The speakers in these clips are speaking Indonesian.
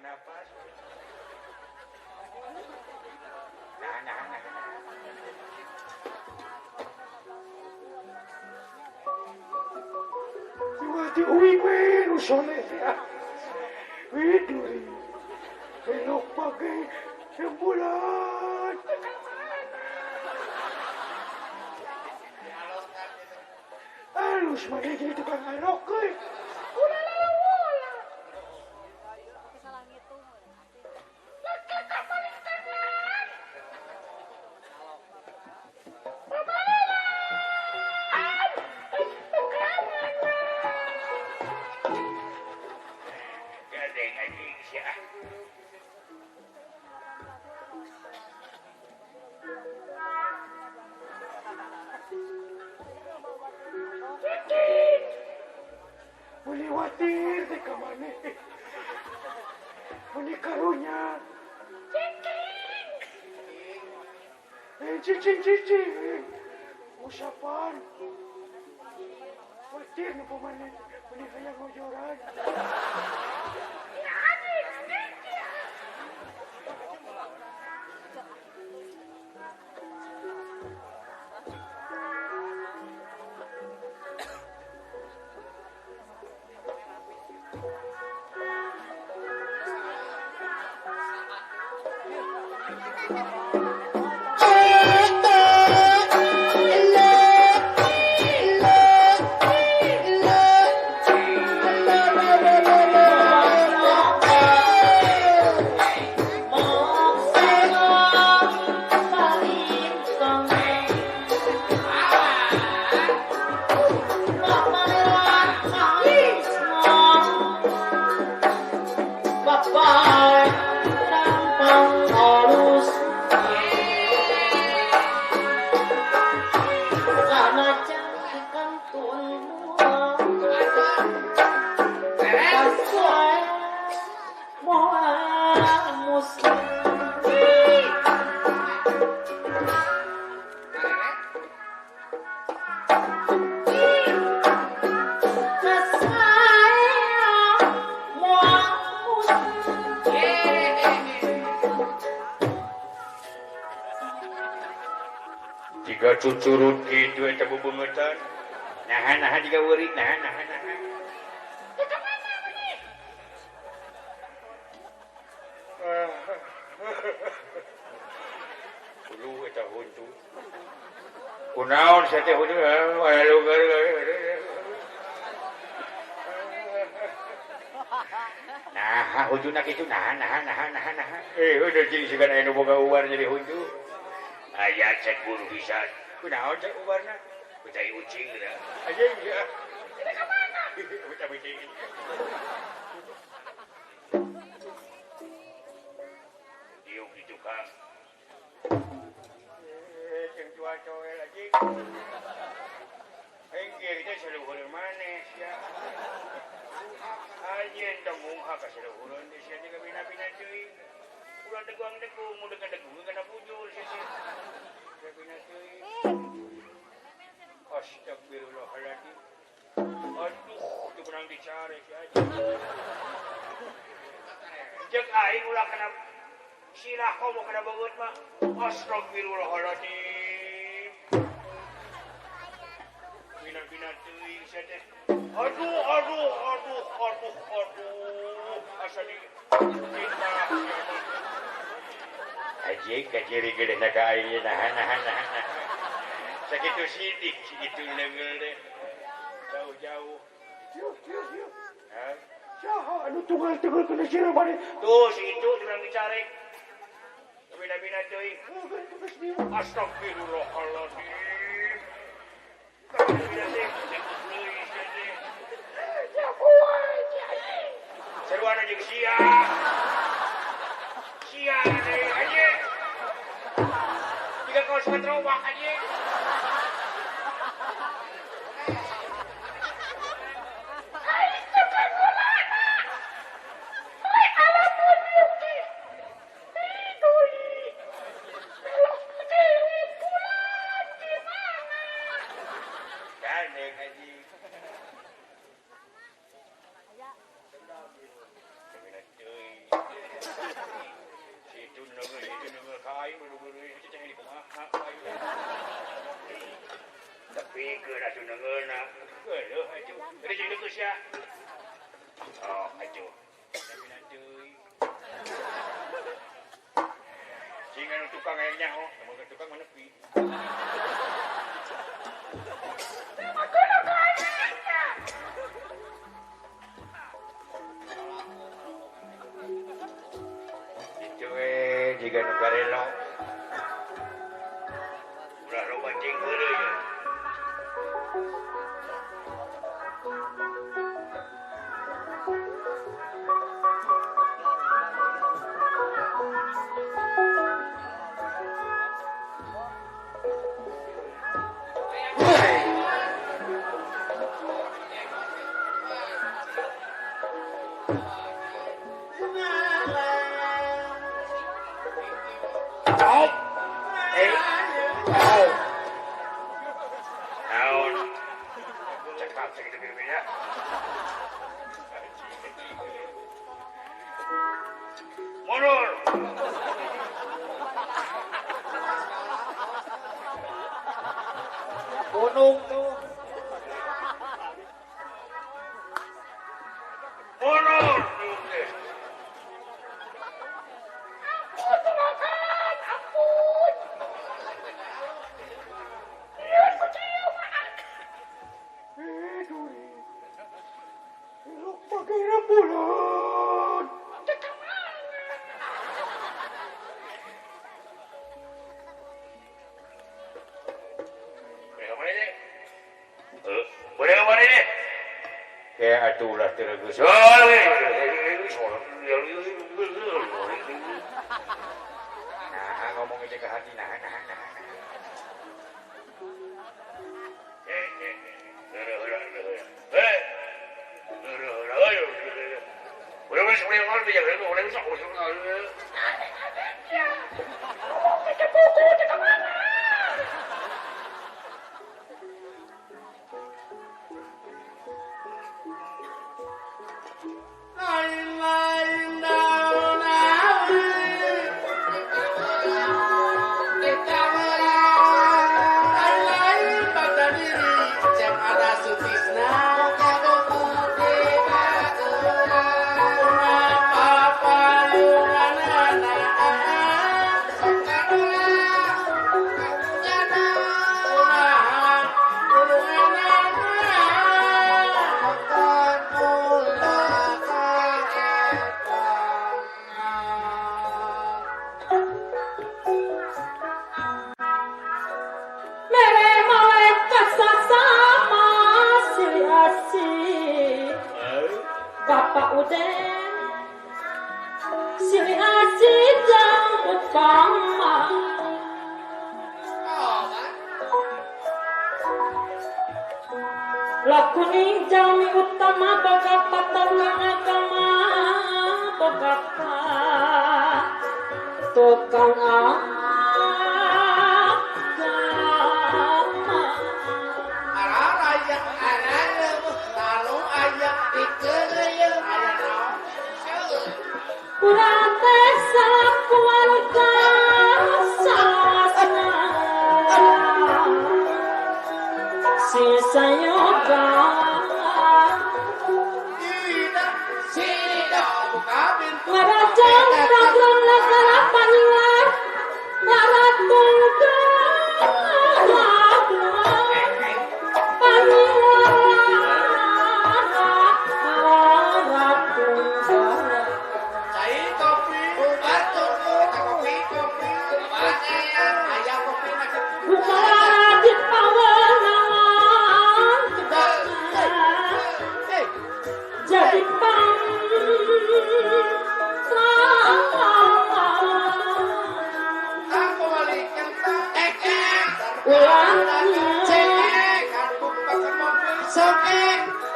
nafas. Siwati uwi men soleh ya. Widuri. Elok pakai rembulan. Halus mana jadi tukang alok euy. Watir di kamane. Ini karunya. Cicing. Usapan. Watir na pamane. Ini kaya ngojoran. Jika cucurut gitu eta bubungutan. Nahan jika weurik nahan. Ulu eta huntu. Kunaon sia teh huntu? Nah, huntunak itu nahan. Udah jadi sigan aya nu boga ubar jadi huntu. Ayat cek buru bisa. Kunaon cek ubarna? Kucai ucing dah. Aja iya. Ini ke mana? Kucai ucing. Diuk itu Kang. Ceng cuaca lagi. Hengkir kita seluruh manes ya. Anjen tanggung hak seluruh di sini bina-bina cuy. Ulah degung udah degung kena bujur sini. Bina cuy. Astagfirullahaladzim. Aduh, itu benang dicari aja. Jek aing ulah kena sirah kau mau kena banget mah. Astagfirullahaladzim. Bina cuy sini. Aduh. Asal di kita. Ajik kaciri gede nak airnya nahan. Segitu sidik, segitu lenggel deh. Jauh. Yuk. Hah? Saha anu tunggal kena sirah balik. Tuh si itu dibilang dicari. Bina cuy. Astagfirullahaladzim. Bina deh. Ya buat. Seruan aja ke sia deh aja. Jika kau suka terowak aja. atuh nengeuna. Heuh atuh. Tadi jeung geus ya. Oh, atuh. Namina deui. Cing anu tukang aya nyaho, mun tukang mah nepi. Itu jika nu karelo. Ulah loba cing heureuy ya. Mundur. Gunung tuh. Mundur. Ampun. Lihat kucing. Duri. Lu pakai rembulan. Boleh kemana ini? Kayak atuh ulah tergeus. Nah, ngomong aja ke hati, nah. Lakuning jami utama boga patongan agama boga tukang agama arayang lalu ayak dikeuyeuh aya naon urang teh sakeluarga salasna si sayoga Marajang program negara Paniwar Maratungga cai kopi bubar tunggu kopi aya kopi na kitu Radit pawenawan jadi pang aku balikan ulang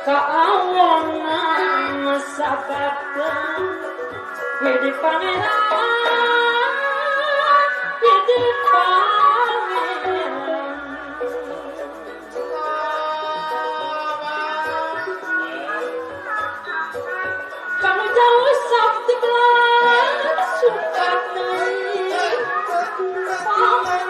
keawangan sababan jadi pangeran jadi pangeran kamu jauh sakti belas suka pamun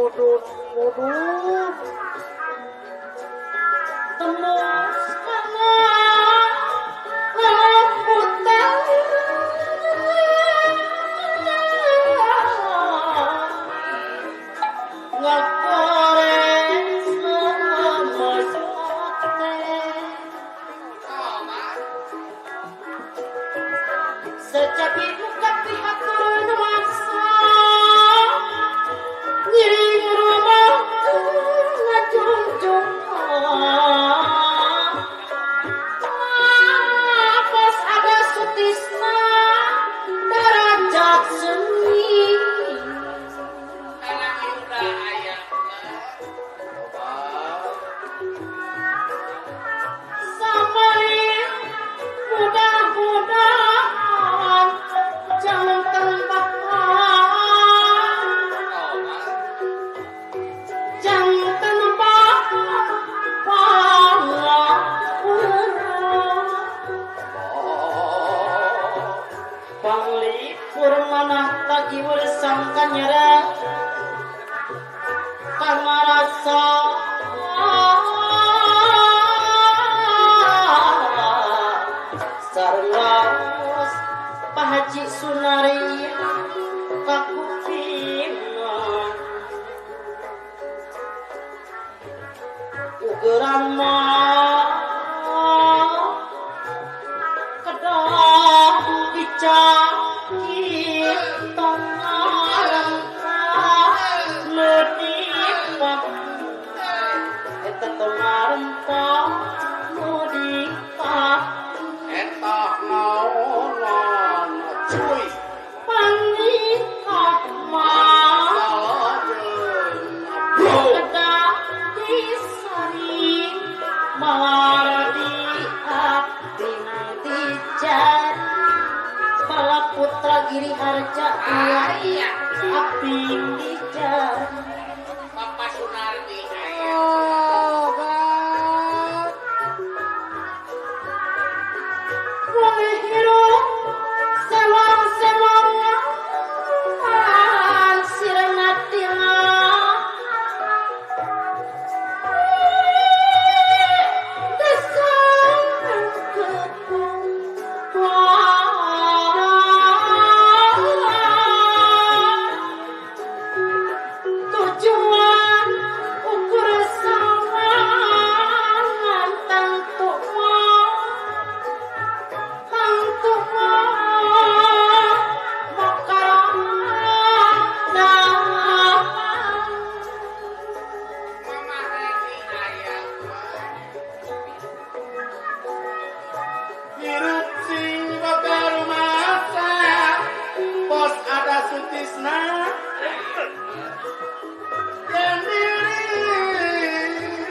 mudut mudut tembus kanan lembutan ngakores memojote secapi muka pihak nuansa ngiring rumah ngajunjung pas ada sutisna derajat seni anak udah ayah sampai mudah-mudahan jangan tembakan jangan tembakan Bangli purmanah lagi bersangka nyerah karena rasa sarenggaos Pak Haji Sunari kakupina ugeran mah kedah dicaki tongarempah nudipak eta tongarempah nudipak entah naonan cuy pangikap mah kedah disari maradi abdina dijari Bala putra giri harja ayah api dijari Bapak Sunardi ayah Wong hirup sewang-sewangan sirena tilang desang kepung tujuan ukur sawangan tentu Mama Reni ayah hirup sing bakal masa bos ada sutisna dan diri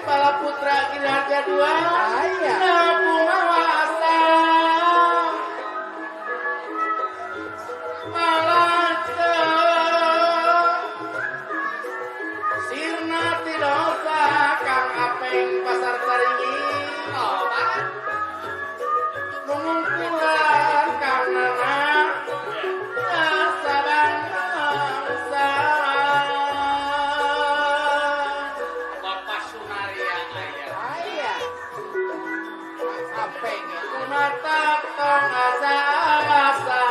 bala putra kinerja dua nabu mawasa malasa sirna tidosa kang apeng pasar saringi mengumpulan karena saban bangsa Bapak Sunaria ayah apeng mata tong asa-asa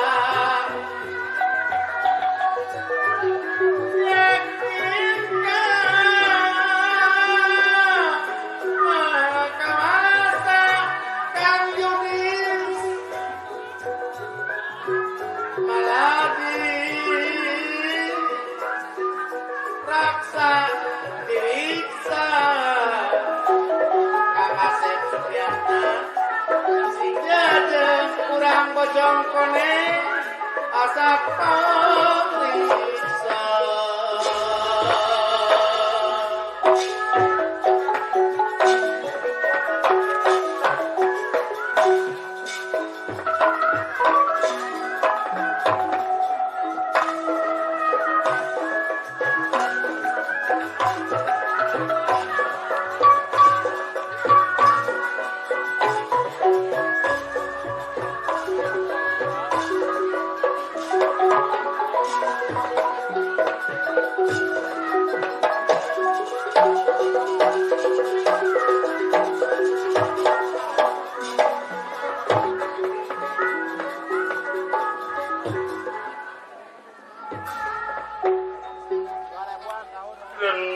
Kawasa Kang Yunis Maladi Raksa Diriksa Kang Asep Supriyatna Sing jajeng kurang bojong kone asak pameriksa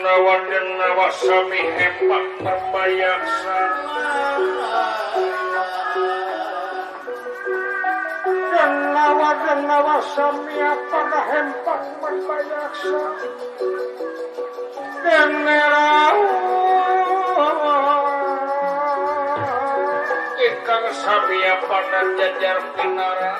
nawa sami hempak perbayaksa nawa sami pada hempak perbayaksa ingkang sami pada jajar pinara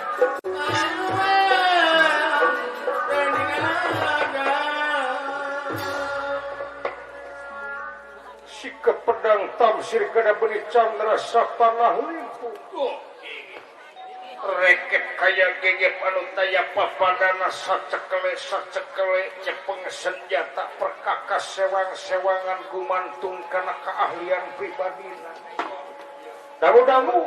sikap pedang tamsir kada beni candra sapanah limpu reket kaya gegep anu taya papadana sacekele cepeng senjata perkakas sewang-sewangan gumantung kana keahlian pribadina damu-damu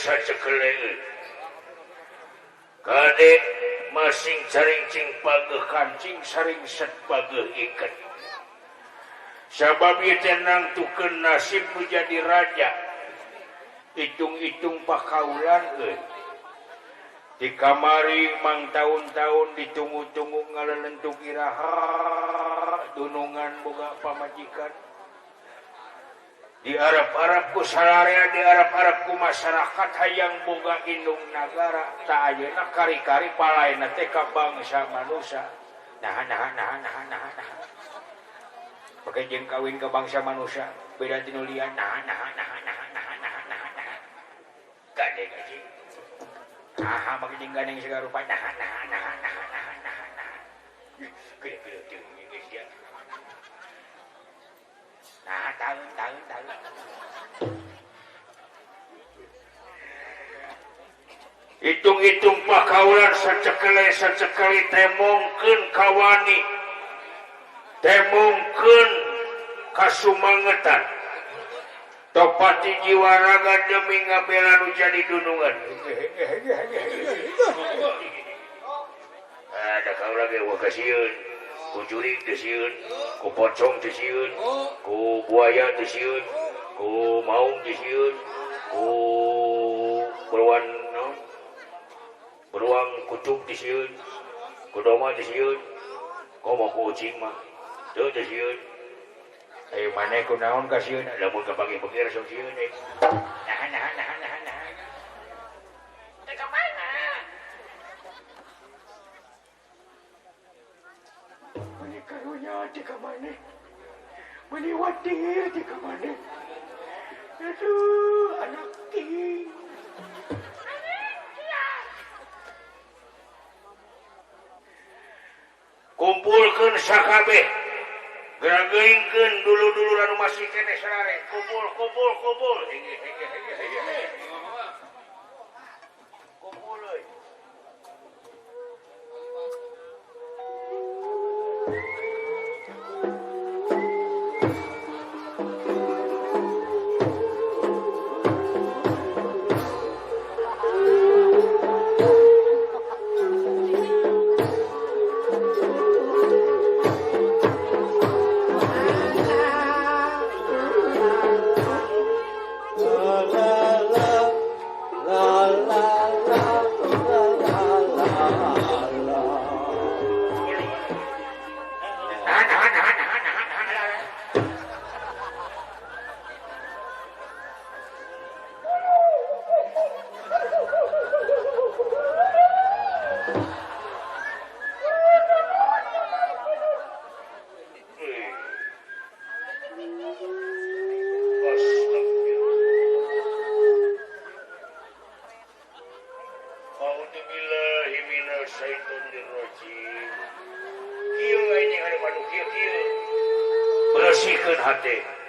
sacekele kadek masing caring-cing pageuh kancing saring set pageuh iket sabab ieu teh nangtukeun nasib nu jadi raja hitung-hitung pakaulan di kamari mang tahun-tahun ditunggu-tunggu ngalelentuk iraha dunungan boga pamajikan di Arab-Arab ku salarea di Arab-Arab ku masyarakat hayang boga indung nagara ta ayeuna kari-kari palaena teh ka bangsa manusia nah pake jeung kawin ke bangsa manusia beda tinu lian nah gade gaji make jeung gandeng segala rupa nah gede-gede geus dia nah tahun hitung-hitung pakaulan sacekele temongkeun kawani temongkeun kasumangetan topati jiwa raga demi ngabela nu jadi dunungan ada kaula ge wa kasieun ku jurig teu sieun ku pocong teu sieun ku buaya teu sieun ku maung teu sieun ku beruang kucing teu sieun ku doma teu sieun komo ku ucing mah teu sieun aya maneh ku naon ka sieun lamun kapagi-pagi sok sieun nah teh ka mana meni karunya teh ka maneh meni wati teh ka maneh aduh anak ting kumpulkeun sakabeh gerak-geringkeun dulu-dulu anu masih keneh sarare kumpul kumpul kumpul euy la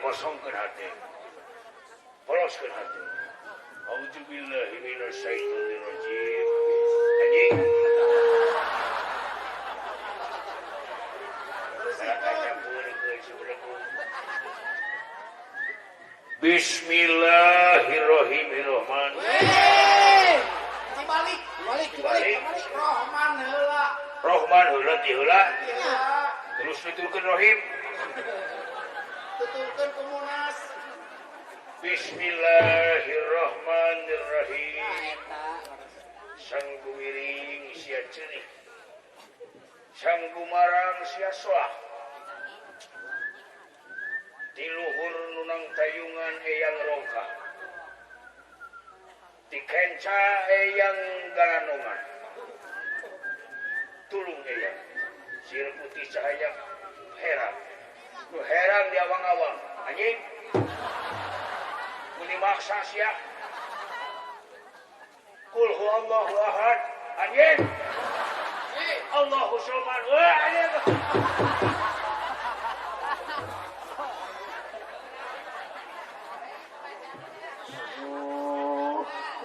kosongkeun hati poloskeun hati auzubillahi minasyaitonir rajim anjing Bismillahirrahmanirrahim. Dibalik. Rahman heula. Rahman heula ti heula. Terus nuturkeun Rahim. Tuturkeun ku Munas. Bismillahirrahmanirrahim. Sang gumiring sia ceunih. Sang gumarang sia soah. Di luhur nunang tayungan eyang rongka. Di kenca eyang garanongan. Tulung eyang. Sir putih cahaya herang. Lu herang di awang-awang. Anjing. Muni maksa sia. Qul huwallahu ahad. Anjing. Allahu samad. Wah, anjing.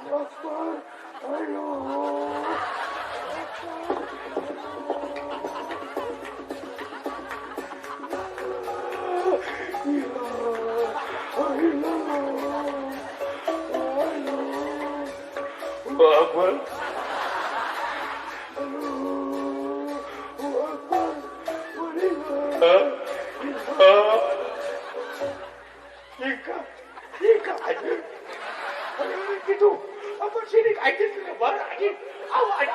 Akbar. Ika aja. Gitu. Apa sih ini aja kebar aja. Awak.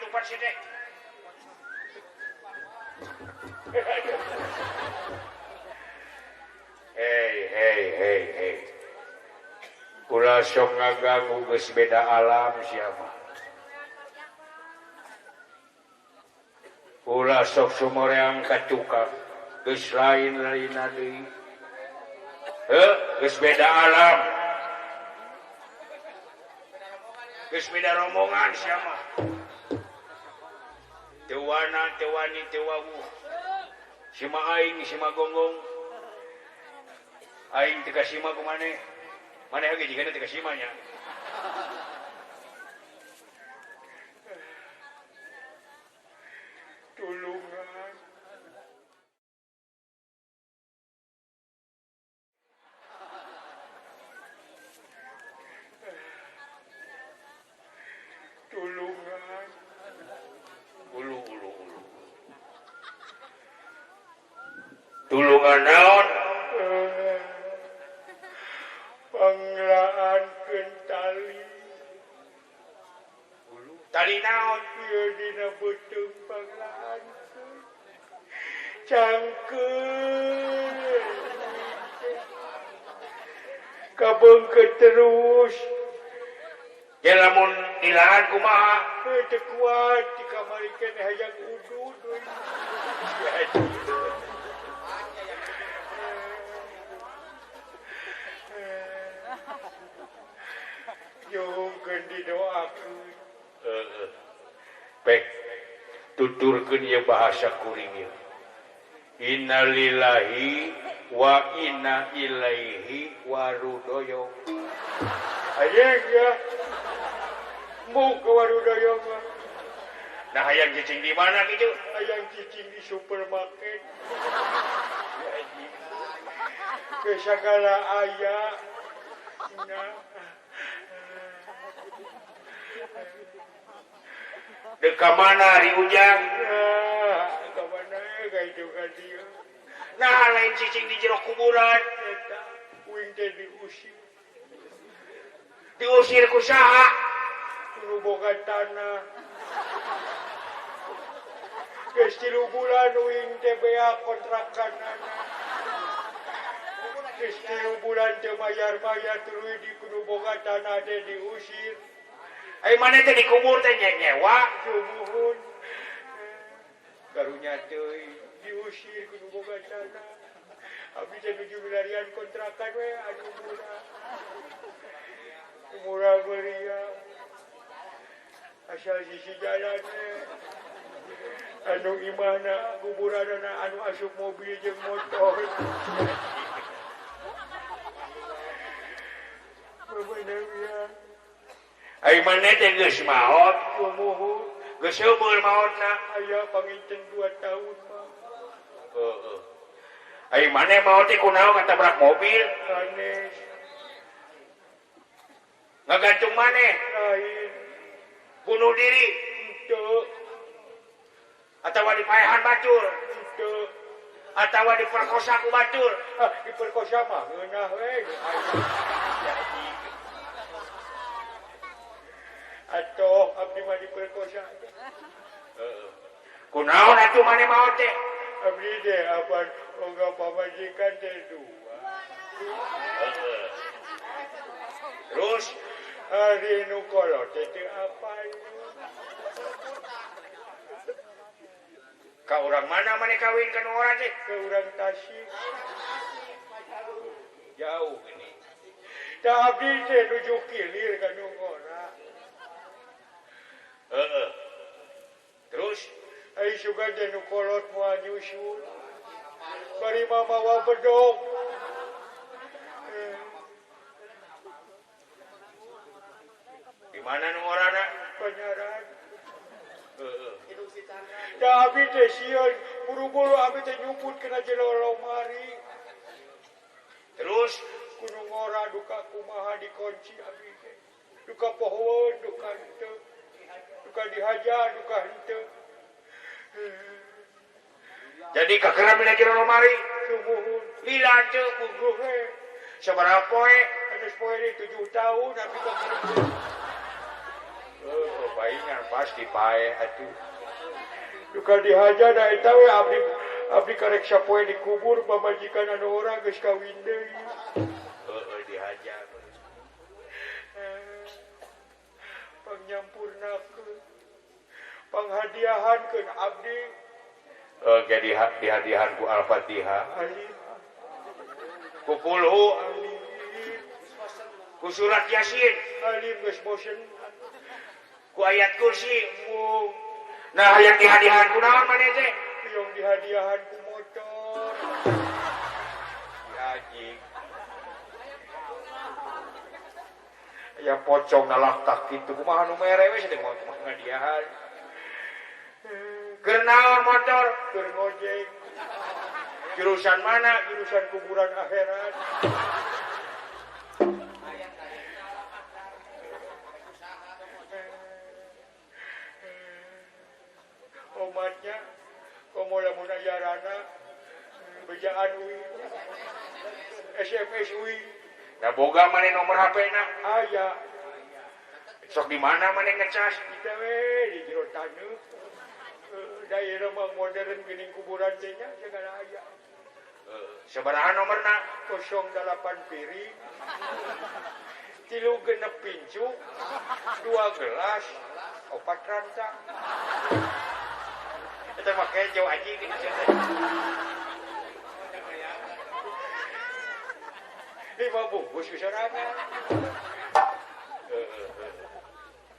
Lompat sini. Hey. Ulah sok ngaganggu geus beda alam siapa. Ulah sok sumoreang ka tukang geus lain-lainna deui. Geus beda alam. Geus beda rombongan siapa. Tewana, tewani, tewawu. Sima aing, sima gonggong. Aing teu kasima ku maneh. Maneh ge jigana teu kasimanya. Tulungan. Tulungan. Ulu. Tulungan naon? Panglaan tali. Tali naon? Ieu dina beuteung panglaan. Cangkeun. Kabeungkeut terus. Ya lamun ilahan kumaha? Teu kuat di kamari keneh hayang udud. Nyuhungkeun didoakeun. Pek tuturkeun ieu bahasa kuring ieu. Innalillahi wa inna ilaihi warudoyo. Hayang ya. Muka warudoyo mah. Nah hayang cicing di mana gitu? Hayang cicing di supermarket. Ke segala aya. Nah. Deka mana hari ujang? Deka mana kayak itu kan dia. Nah lain cicing di jero kuburan. uing teh diusir. Diusir ku saha? Kudu boga tanah. Geus 3 bulan uing teh bea kontrakanana. Geus 3 bulan teu mayar-mayar tuluy di kudu boga tanah teh diusir. Ai mana teh dikubur teh nyewa? Sumuhun. Karunya teuy diusir kudu boga tanah. Abdi teh nuju milarian kontrakan we anu murah. Murah meriah. Asal sisi jalan we. Anu imana kuburanana anu asup mobil jeung motor. Bebener ya. Ai mana teh geus maot, Sumuhun. geus seumur maotna. Aya panginten 2 tahun mah. Heeh. Ai mana maot teh kunaon ngatabrak mobil? Sanes. Ngagantung maneh? Lain. Bunuh diri Teu. atawa dipaehan batur Teu. atawa diperkosa ku batur? Diperkosa mah ngeunah we. Atoh abdi mah diperkosa. Heeh. Kunaon atuh maneh maot teh? Abdi teh apa boga pamajikan teh 2. Heeh. Terus Hari nu kolot teh teu apa ka urang mana maneh kawin ka nu ora teh? ke urang Tasik. Jauh ini. Da abdi teh nuju kilir ka nu ngora. Heeh. Terus Ai sugan teh nu kolot moal nyusul. Bari mamawa bedog. di mana nu orana? Panyaran. Heeh. Da abdi teh sieun buru-buru abdi teh nyumput kena jero lomari. Terus Kudu ngora duka kumaha dikunci abdi teh. Duka pohon, duka henteu. Duka dihajar, duka henteu. jadi kakeram dina jero lemari. Sumuhun. Lila teu Mungguh he. sabaraha poe? Anas poe ni 7 tahun abdi kakeram. Paingan pasti pae atuh. Duka dihajar da eta we abdi karek sapoe dikubur pamajikan anu urang geus kawin deui. Heeh dihajar. Pangnyampurnakeun. Panghadiahankeun abdi Jadi dihadiahan ku Al-Fatihah. ahli Ku kulhu, ahli ku surat Yasin, ahli geus bosen. ku ayat kursi. Mung Nah, yang dihadiahan ku naon maneh teh? yang dihadiahan ku motor. Anjing. Ya pocong nalaktak kitu kumaha nu mere we teh moal kumaha ngadiahan. Keur naon motor? Keur ngojek Jurusan mana? jurusan kuburan akhirat. Omatnya komo lamun ayarana bejaan ui SMS ui Da boga maneh nomor HP-na. aya Sok di mana maneh ngecas? kita we di jero taneuh. Daerah mah modern geuning kuburan teh nya segala aya. Sabaraha nomorna? 08 piring 3 pincu 2 gelas 4 rantang. Eta mah kejo anjing gitu teh. 5 bungkus kesorangan.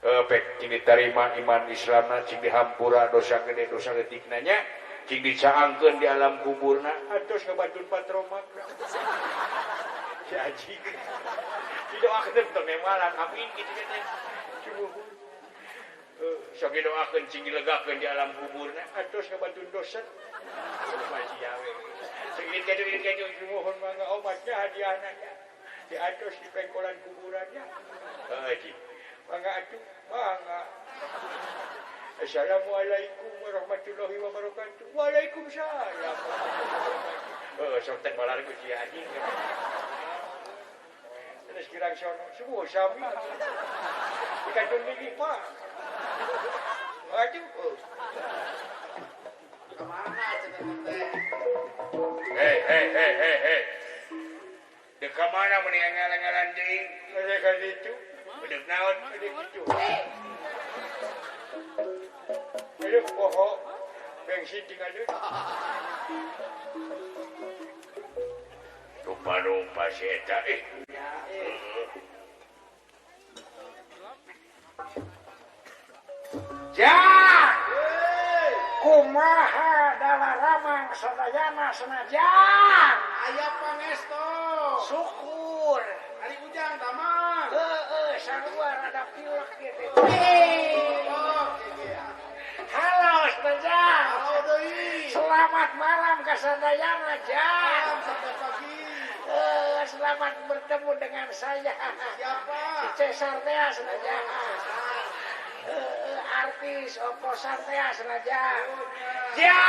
Pek cing diterima iman Islamna, cing dihampura dosa gede dosa letikna nya, cing dicaangkeun di alam kuburna. Atos ngebantuin patromak. Si Aji. Didoakeun tong nemalan amin gitu teh. Cubuhun. Sok didoakeun cing dilegakeun di alam kuburna. Atos ngebantuin dosen. Masih yawe. Segit keju cubuhun mangga omatnya hadiahna. Di atos di pengkolan kuburannya. Haji. Mangga atuh, mangga. Assalamualaikum warahmatullahi wabarakatuh. Waalaikumsalam. Sok teh balar ku si Haji. kirang sono semua sami ikan gigi mah aduh kemana cenah teh hei dek kemana meni ngalang-ngalang deui saya ka ditu dek naon dek ditu dek poho bensin tinggal deui rupa-rupa si eta Jak kumaha dalaramang sadayana sanajan aya pangesto syukur ari ujang damang sarua rada pilek gitu oh halo sanajan halo deui selamat malam ka sadayana Jak malam sampai pagi selamat bertemu dengan saya siapa si Cesar teh sanajan artis oposan teh sanajan ya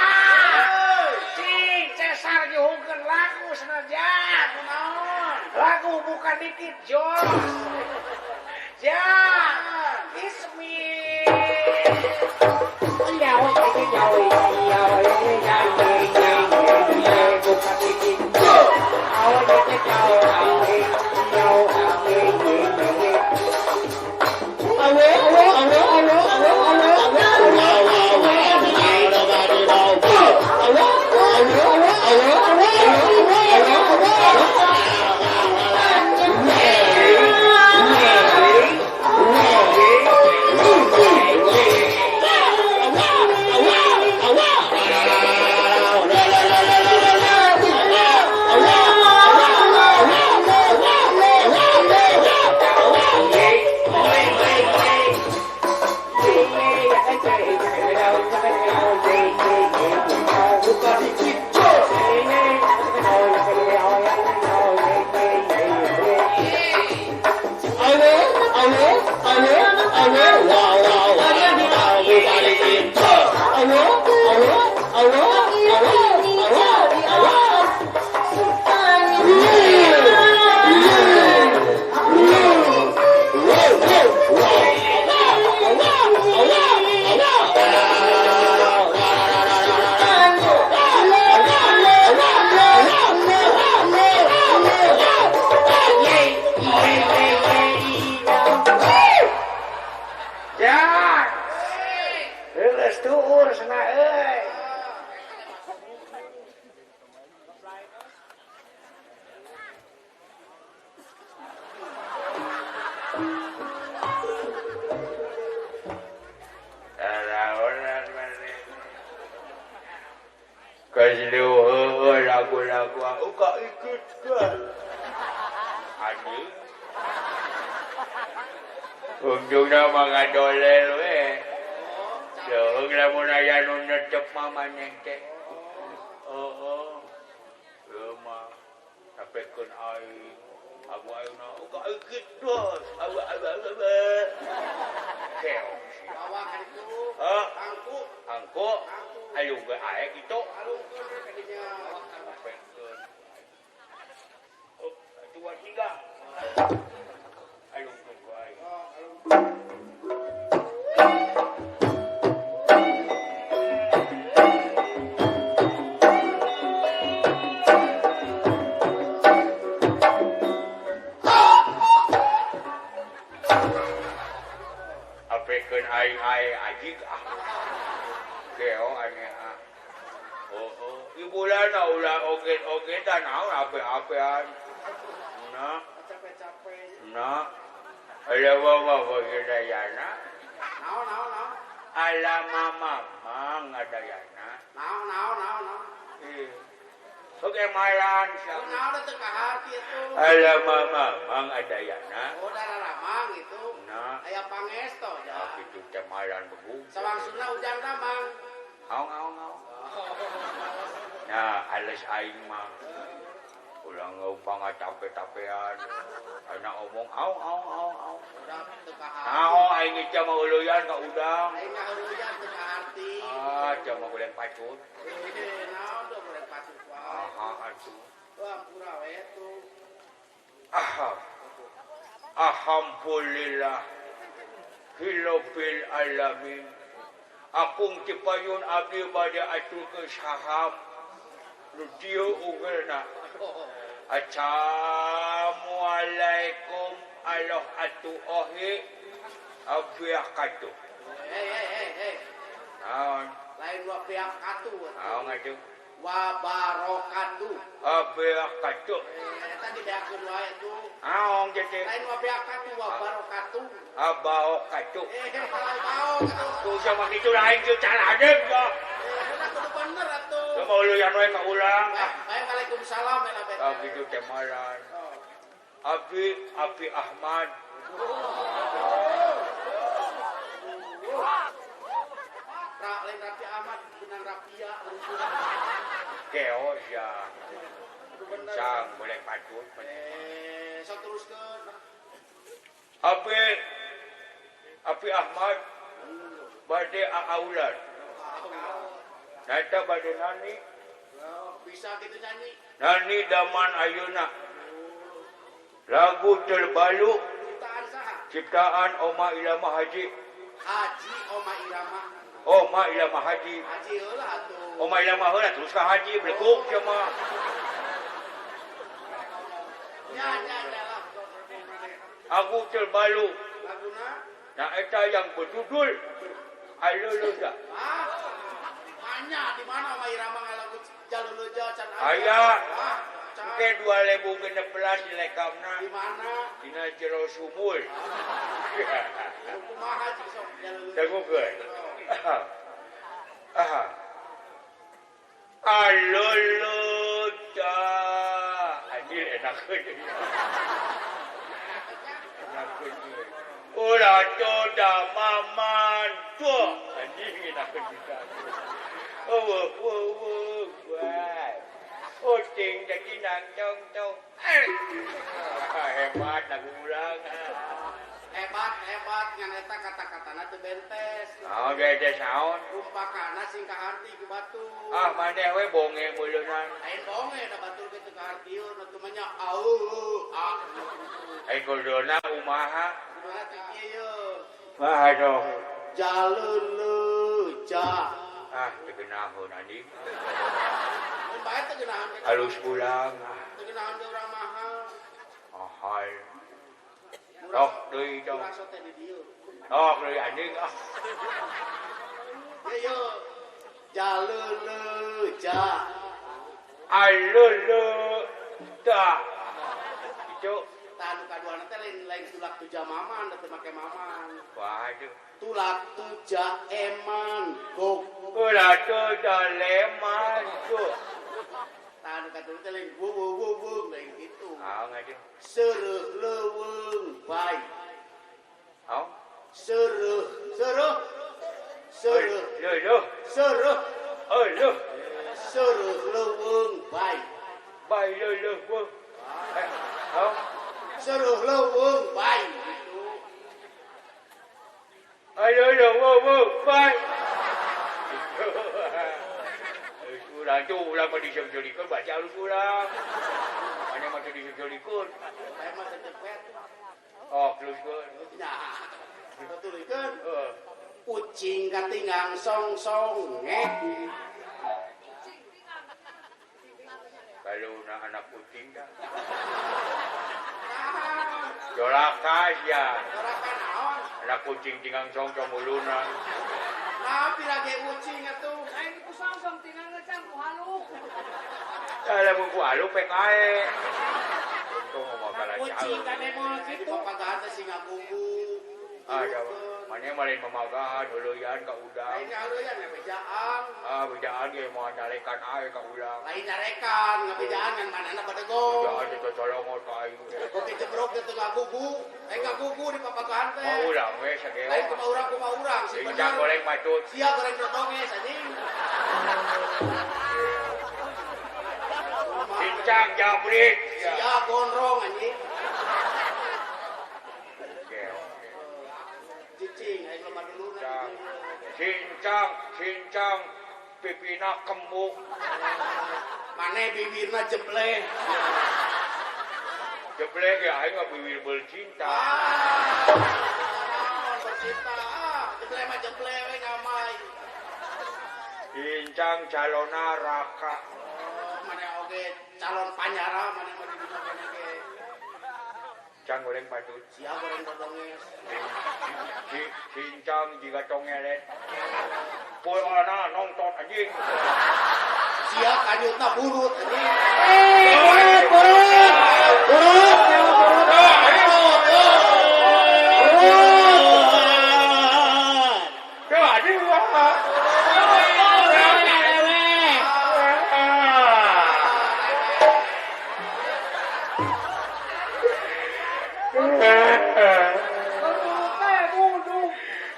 cing Cesar nyuhungkeun lagu sanajan naon lagu bukan dikit jos ya ismi kasih lagu-lagu uka ikut kan anjing ujungnya mangadolel we jauh lamun aya nu netep mamanya teh mah sapekeun aing abu ayeuna uka ikut dos abu keong bawa itu angku ayo ge ae kitu kadinya sapekeun dua tiga ayo ge ku aing apekeun aing ae ajig keo aneh ibulana ulah oge dan naon ape-apean nah capek-capek nah ada bawa dayana naon ala mamang ngadayana naon oke malan siapa naon teh ka hati itu ala mamang adayana oh dararamang itu nah aya pangesto ya itu teh malan begung sawangsuna ujang damang aung nah alas aing mah ulang ngupang capek-capean anak omong aung udah teu ka hati naon aing ieu mah uluyan ka udang aing ngahuluyan teu ka hati cuma boleh pacut naon tuh boleh patut wae atuh wah pura we tuh Alhamdulillah Hilobil alamin Apung cipayun abdi bade atur ke saham Ludio ugelna Assalamualaikum Allah atu ohi abdi akatu Hei. Naon Lain dua pihak katu. naon ngaju Wabarakatuh. abdi akatu Tadi pihak kedua itu. naon jadi Lain dua pihak katu. Wabarakatuh. abao katu Mau. tuh sama gitu lain ke caladeun ya Kudu bener atuh. mau lu yang we kaulang Waalaikumsalam ya Nabi. abdi itu temalan Abi Ahmad Lain Rapi Ahmad benang Rapia. keos ya Kudu bener. sang boleh patut Sok teruskeun. Abi Ahmad bade aaulan nata bade nani Bisa gitu nyanyi. nani daman ayeuna lagu terbaru Ciptaan saha? ciptaan Oma Ilama Haji Haji Oma Irama. Oma Ilama Haji Haji heula atuh. Oma Ilama heula terus ka Haji belekuk sama Ya lah. aku terbaru Laguna. nah eta yang berjudul Aluluda Ah. Banyak di mana Oma Irama ngalagu Jaluluja can aya Ah, can. ke 2016 dilekamna Di mana? dina jero sumul Kumaha haji sok Jaluluja. dengukeun Aluluda anjir enakeun enakeun ulah toda maman tuh anjing enakeun kita ting jadi nang tong hebat lagu ulang Hebat ngan eta kata-katana teu bentes. gede saon Rumpakana sing kaharti ku batu. maneh we bonge meuleunan Lain bonge da batur kitu kahartieun atuh mah nya kuduna umaha Kuduna teh ieu. aduh Jaluluja. teu geunaheun anjing Mun bae teu geunahan kita. halus pulang Teu geunahan ge urang mahal. ahal Tok deui dong. Urang sote di dieu. Tok deui anjing Ieu Jaluluja. Aluluda itu Tanu kaduana teh lain tulak tuja maman, teu make maman. waduh Tulak tuja eman gok. ulah tuh daleman tuh Tanu kaduana teh lain wuh lain kitu. ngaju Seureuk leuweung bae. Seureuk leuweung bae. Bay leuh Seureuk leuweung bae. Gitu. bay ulang tuh ulang mah disejolikeun baca alus ulang mana mah teu disejolikeun Bae mah teh cepet. teruskeun Nah, tutulikeun. Ucing katinggang song-song kalau anak kucing dah jolakas ya Sorakan naon? anak kucing tinggang song muluna Napi lagi ucing atuh. Lain ku song-song tinggal ngecang ku haluk. lamun ku alu PKE untung mau kalah Kucing kan emang Di gitu. papagahan teh singa kuku. ada mana malin memagahan uluyan ka udang Lain aleuyan ngabejaan. bejaan ge mau nyalekan ae ka ulang Lain nyarekan ngabejaan ngan manana badegong. bejaan itu colongot ka aing Kopi jebrok teh teu ngagugu. Ngagugu di papagahan teh. mau ulang we Lain sagewa kumaha urang sih cincang bener. goreng patut Sia goreng dotonges anjing. cincang jabrik Sia gondrong anjing. Cicing aing lemah dulu cincang pipina kembung Mane bibirna jebleh. jeblek ya aing mah bibir bercinta. Naon bercinta. Jeble mah jeble we ngamai. Incang calona raka. Mana oge calon panyara mana mah di dieu ge. Cang goreng patut. Sia goreng dodonges. Cincang jika tongelet. Poe ana nonton anjing. Sia kanyutna burut anjing.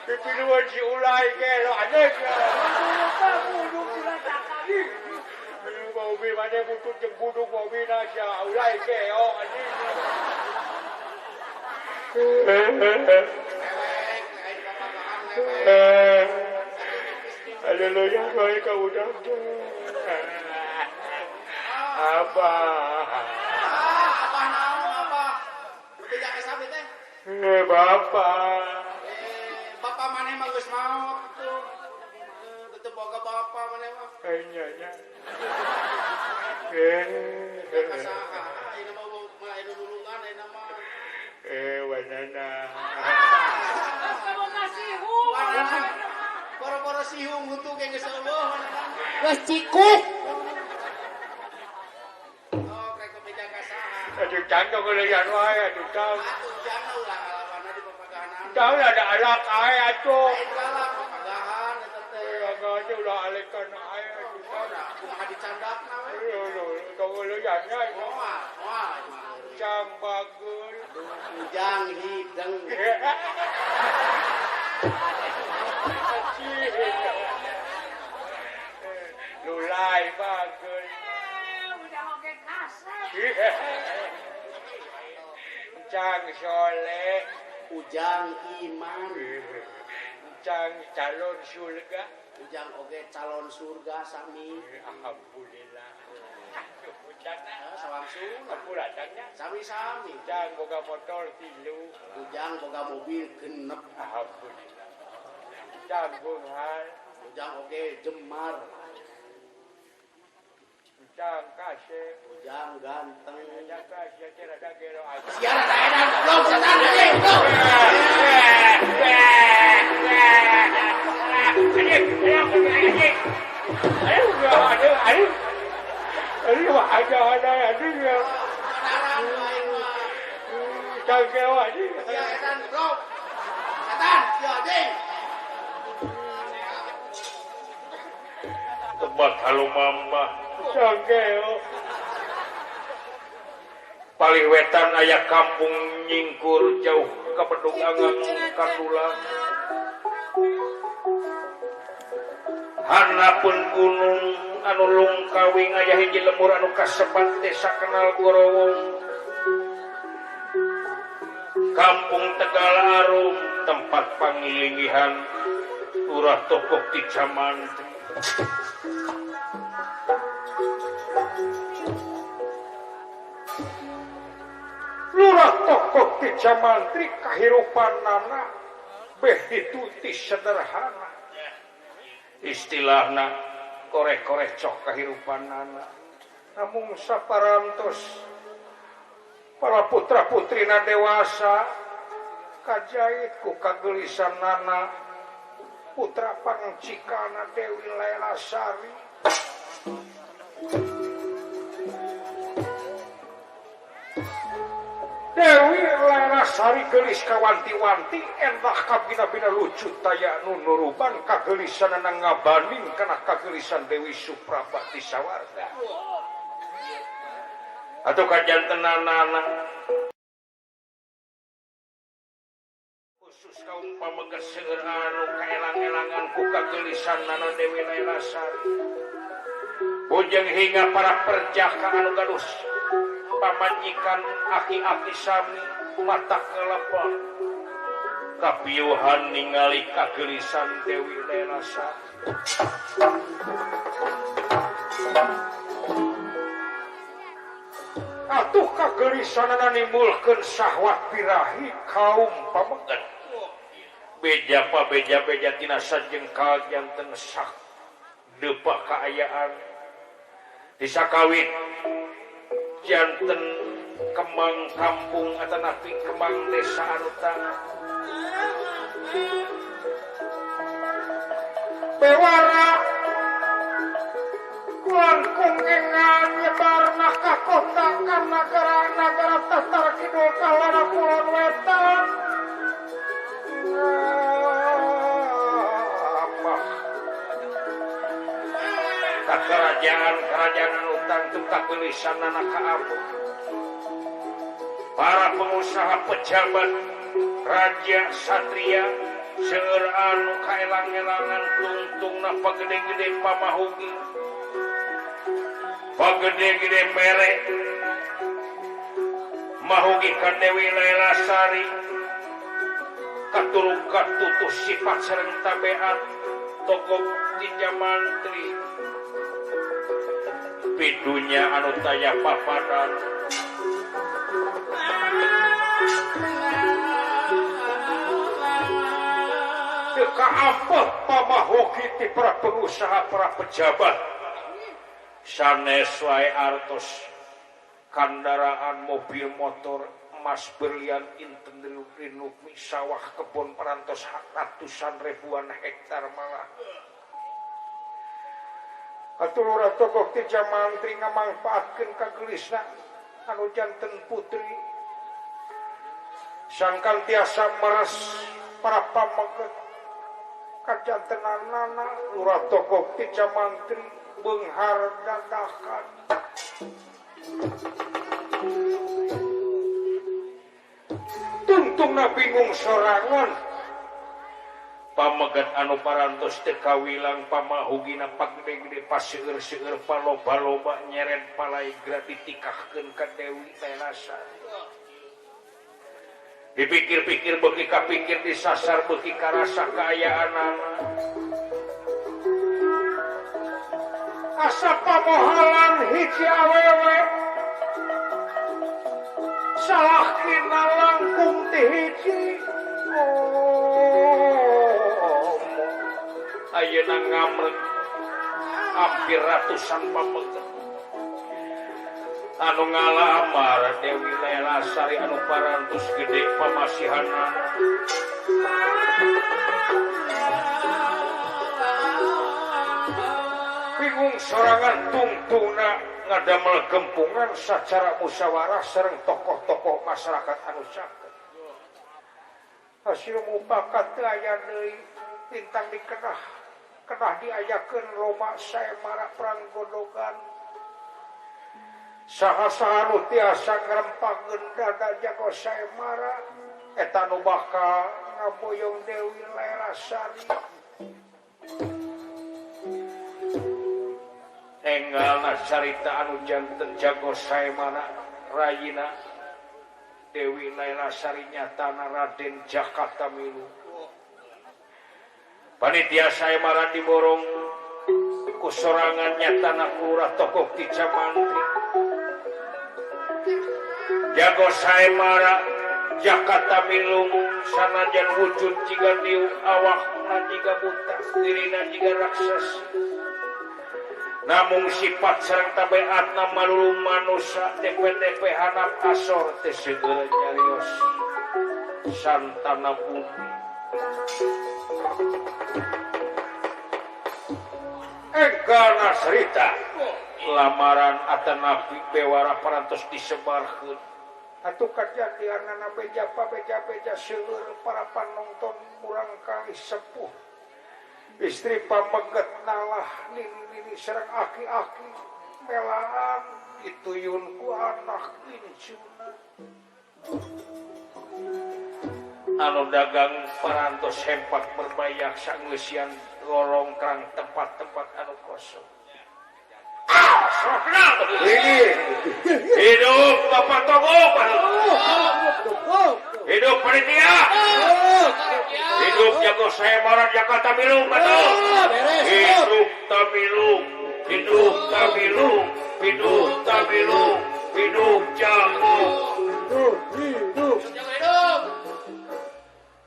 Pipiluan si ulay ke lo aneh ya. Mau bi mana butut jeung buduk mau bi nasya ulay ke oh anjing. Haleluya kau ka udah. Apa? Apa naon apa? Beja ke sabi teh? Bapak. Bapak maneh mah geus maot tuh. Teu boga bapak maneh mah. Nya. Kasaha, ini mah anu nulungan ini mah. Wanana. Kamu kasih Boro-boro sihung hutu ge geus eueuh maneh. Wes cikut. Oh, krek beja kasaha. Aduh cantong kalian wae aduh tang. Atuh jangan ulah ngalawana di pepagahan. Tahu ada alak ae atuh. Lain galak pepagahan eta teh. Agaknya udah alekan ae aduh tang. Kumaha dicandakna we. Tong kalian nya Moal. cang bageul. Ujang hideng. Lulai bageul. udah oke kasar. Cang soleh. Ujang iman. Cang calon surga. Ujang oge calon surga sami. Alhamdulillah. Sawangsun. Kapulatannya. Sami-sami. Cang boga motor 3. Ujang boga mobil genep. Alhamdulillah. Cang bunghal. Ujang oge jemar. Cang kasih. Ujang ganteng. Cang kasih cerada gelo aja. Siara taedan goblok setan anjing. Aduh, ada aduh ya. Saudara lain mah. Cang keo aja. Sia edan goblok. Setan, sia anjing. Tempat halu mamba. Cang keo. Paling wetan aya kampung nyingkur jauh ke Pedungangan Katulang. Hanapun gunung anu lungkawing aya hiji lembur anu kasebat desa kenal Gorowong. Kampung Tegal Arum tempat pangilinggihan Lurah Tokok di Camantri. Lurah Tokok di Camantri kahirupanana beh dituti sederhana. Istilahna korek-korek cok kahirupanana. Namun saparantos para putra-putrina dewasa kajait ku kagelisanana putra pangcikana Dewi Lelasari. Dewi Lelasari gelis kawanti-wanti endah kabina-bina lucu taya nunuruban kagelisan ngabaning kana kagelisan Dewi Suprabati Sawarga. Atau kajantenanana khusus kaum pamegeseur anu kaelang-elangan ku kagelisan nana Dewi Lelasari. Bujeng hingga para perjaka anu gadus pamajikan aki-aki sami mata kelepon kapiuhan ningali kagelisan Dewi Lelasari. atuh kagelisanana nimbulkeun syahwat birahi kaum pameget. Beja tina sajengkal janten sak depa kaayaan disakawit janten kemang kampung atau napi kemang desa anu tangga bewara langkung engan nyebarna ka kota kan nagara Tatar Kidul kawana kulon wetan ka kerajaan utang tukang belisan anak kaabu para pengusaha pejabat raja satria seueur anu kaelang-elangan tungtungna pagede-gede pamahugi pagede-gede mere mahugi ka Dewi Lailasari katurug katutus sifat sareng tabeat tokoh tinja mantri pidunya anu taya papadan teka ampah pamahoki ti para pengusaha para pejabat sanes wae artos kendaraan mobil motor emas berlian inten rinukmi sawah kebun perantos ratusan ribuan hektar malah aturura tokoh ti jamantri ngamangpaatkeun kagelisna anu janten putri sangkan tiasa meres para pameget kajantenanana lurah tokoh ti jamantri beunghar dadakan tungtungna bingung sorangan pameget anu parantos teu kawilang pamahugina pagede-gede paseueur-seueur paloba-loba nyeret palaigra ditikahkeun ka Dewi Lailasari dipikir-pikir beuki kapikir disasar beuki karasa kaayaanana asa pamohalan hiji awewe salahkina langkung ti hiji ayeuna ngamrek hampir ratusan pameget anu ngalamar Dewi Lailasari anu parantos gede pamasihana bingung sorangan tungtungna ngadamel gempungan secara musyawarah sareng tokoh-tokoh masyarakat anu caket hasil mupakat teu aya deui tintang dikenah diayakeun Roma saemara perang godogan saha-saha nu tiasa ngrempangkeun dada jago saemara eta nu bakal ngaboyong Dewi Lailasari enggalna carita anu janten jago saemara rayina Dewi Lailasari nyatana Raden Jakatamilu panitia saemara diborong ku sorangan nyatana lurah tokoh ti jamantri jago saemara Jakatamilu sanajan wujud jiga diu awakna jiga buta dirina jiga raksasa namun sifat sareng tabeatna malulu manusia DP hanap asor teh segera nyarios santana bumi enggalna cerita lamaran atanapi bewara parantos disebarkeun atuh kajadianna beja seueur para panonton urang kali sepuh istri pameget nalah nini sareng aki-aki melaan dituyun ku anak incuna anu dagang parantos hempat berbayak sanggeusian lorong kerang tempat-tempat anu kosong ini hidup Bapak Togo hidup panitia hidup jago saemara Jakatamilu betul hidup Tamilu hidup jago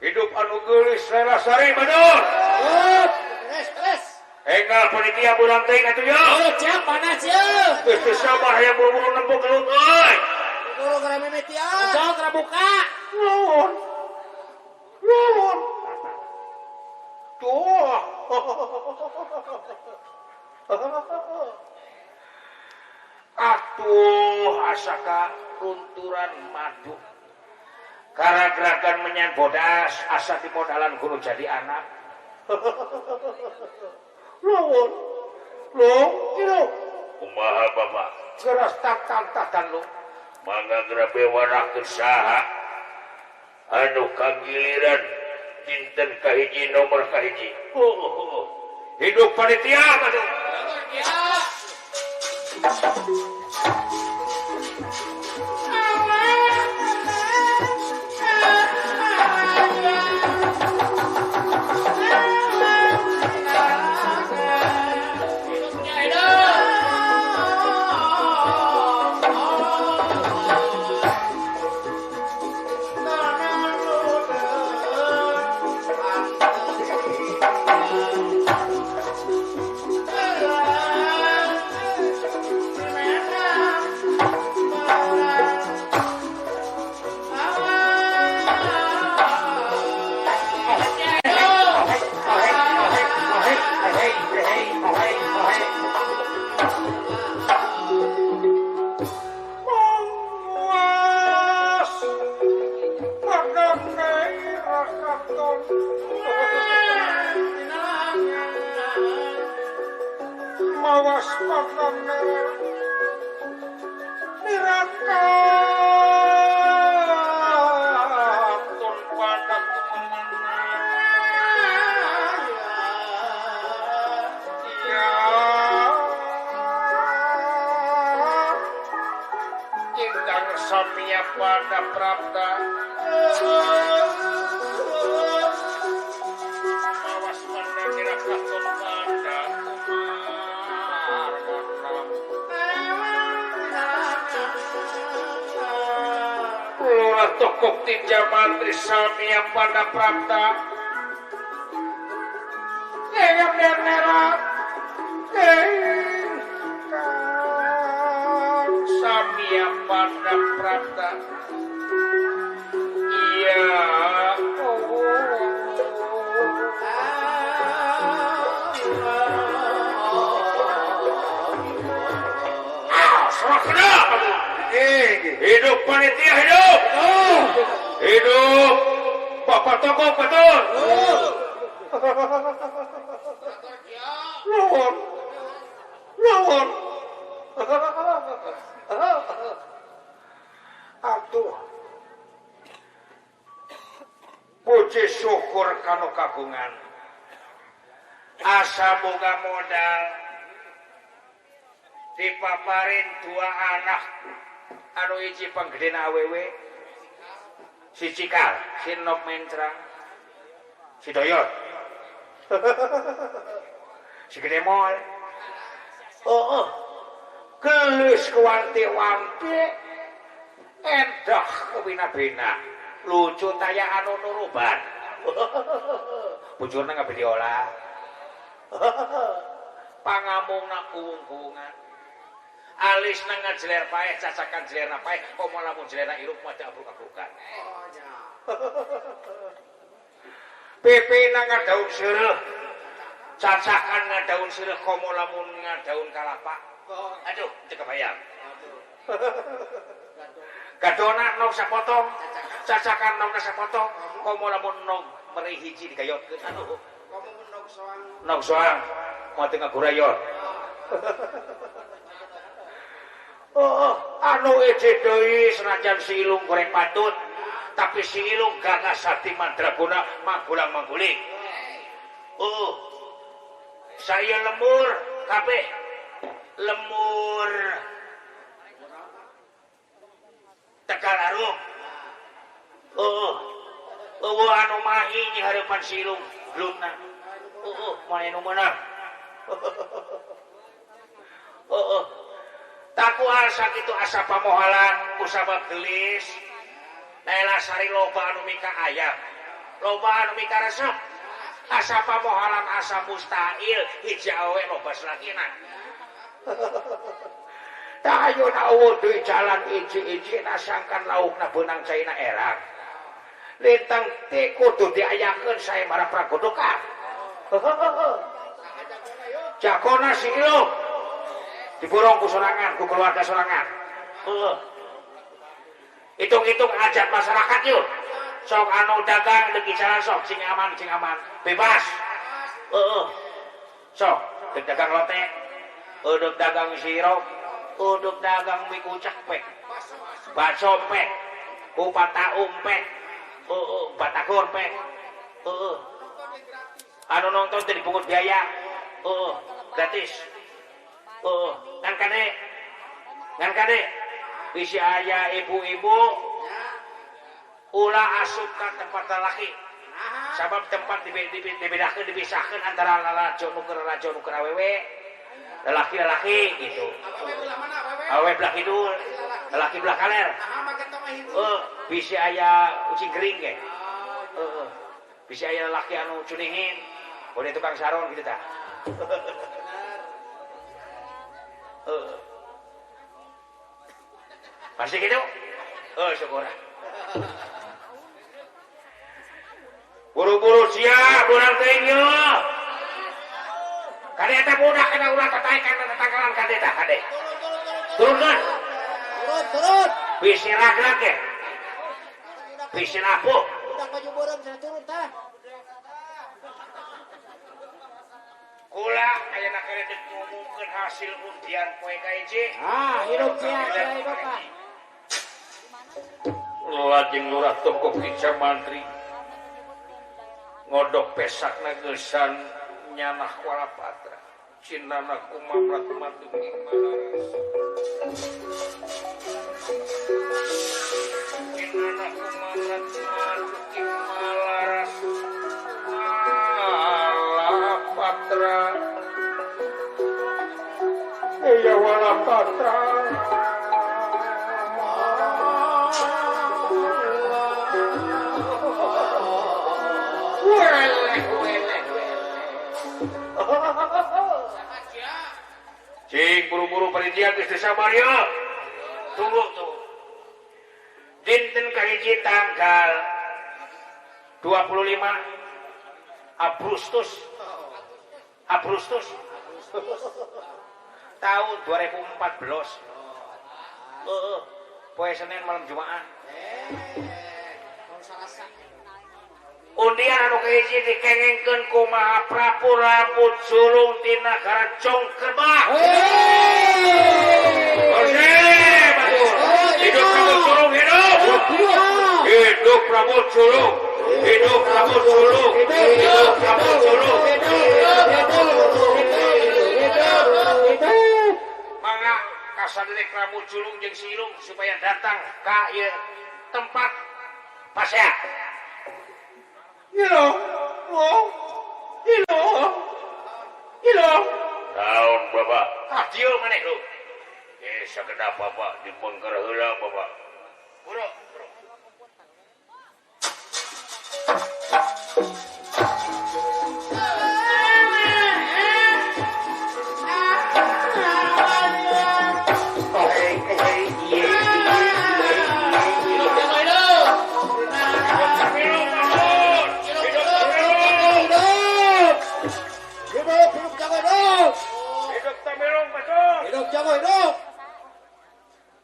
hidup anu geulis Lasari bener enggal panitia bulan teh atuh ya Siap panas ya. geus sabah yang buru-buru nempuk gelut euy Guru gara mimiti ah. Jauh gara buka. nuhun tuh atuh asaka runturan madu karena gerakan menyan bodas asa di modalan guru jadi anak nuhun lu kumaha bapak geras tatan lu mangga geura bewarakeun saha anu kagiliran dinten kahiji nomor kahiji hidup panitia atuh mawas makna niraka ton padak ya indang samia pada prabda mawas makna niraka ton padak tokok tinja mantri samia pada prabda yang merah samia pada prabda iya hidup panitia hidup bapak toko betul nuhun atuh puji syukur kanu kagungan asa boga modal dipaparin dua anak anu hiji panggedena awewe si Cikal, si Nok Mentrang, si Doyot, si Gede Mol, gelis kewanti-wanti, endah kebina-bina, lucu taya anu nuruban, bujurna nggak berdiolah, pangamung nak kuung-kuungan, alis nang jeler paeh, cacakan jeler paeh, komo lamun jeler iruk mata abruk-abrukan. Pepe nang daun seureum, cacakan daun seureum, komo lamun daun kalapa. Aduh, teu kebayang. Gadona nog sapotong, cacakan nog sapotong, komo lamun nog meri hiji digayotkeun. Aduh, Komo nog soang. nog soang, moal teu ngagurayot. Anu ece deui senajan si Ilung goreng patut tapi si Ilung ganas sakti mandraguna manggulang-mangguling saya lemur kabeh lemur Tegal Arum anu mahi di harapan si Ilung glutna moal anu meunang takual sakitu asa pamohalan kusabab gelis daerah sari loba anu mika ayam loba anu mika resep asa pamohalan asa mustahil hiji awe loba selakina tayun awu deui jalan iji-iji nasangkan laukna beunang caina erang lintang teh kudu diayakeun sae mara pragodokan jakona si iluk diborong ku sorangan ku keluarga sorangan hitung-hitung ajat masyarakat yuk sok anu dagang deki jalan sok cing aman bebas sok dek dagang lotek uduk dagang sirup uduk dagang mie kucak pek bakso pek kupat taum pek batagor pek anu nonton tadi pungut biaya gratis ngan kade bisi aya ibu-ibu ulah asup ka tempat lelaki sabab tempat dibedakeun dipisahkeun antara lalajo nu keur awewe lelaki gitu awewe belah kidul lelaki belah kaler bisi aya ucing kering ge bisi aya lelaki anu cunihin boleh tukang sarung gitu tah masih gitu syukur buru-buru siap bulan tengyo kade eta budak kena ulah tataekan tetanggalan kade tah kade turun bisi ragrak ge bisi napu budak baju borong sana turun tah kula ayeuna kereudeuk ngomongkeun hasil undian poe ka hiji hidup sia hidup tah lajeng lurah toko kica mantri ngodok pesakna geusan nyanah Walapatra cindana kumamrat matunging malaras cindana kumamrat matunging malaras Walapatra ya Walapatra cing buru-buru panitia geus teu sabar ya tunggu dinten kahiji tanggal 25 Agustus tahun 2014 poe Senin malam Jumat undian anu kahiji dikengengkeun ku Mahaprabu rambut sulung ti nagara Congkerbah. Hidup Prabu Sulung hidup. Hidup Prabu Sulung. Hidup Prabu Sulung. Hidup Prabu Sulung. Mangga kasadeureuk Prabu Sulung jeung si Ilung supaya datang ka ieu tempat pasea. Ilo. Naon Bapak? Dieu maneh lu. Sakedap Bapak dipengker heula Bapak. Buru.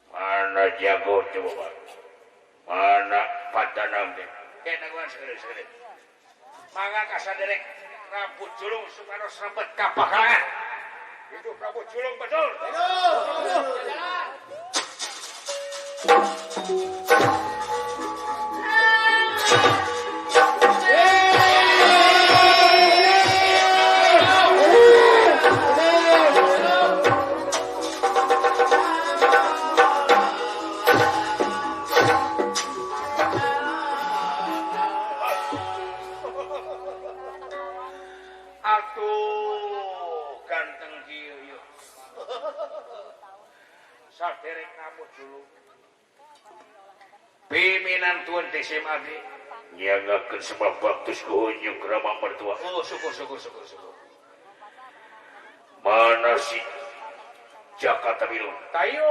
Mana jago coba Pak? Mana padanam deh? Naguan segede. Mangga kasaderek rambut julung supados rambut kapakalangan. Hidup rambut julung betul. keinginan tuan TSMA ge nyangakeun sebab baktus kuhunjung rama mertua. Oh, syukur. Mana si Jakarta Biru? Tayo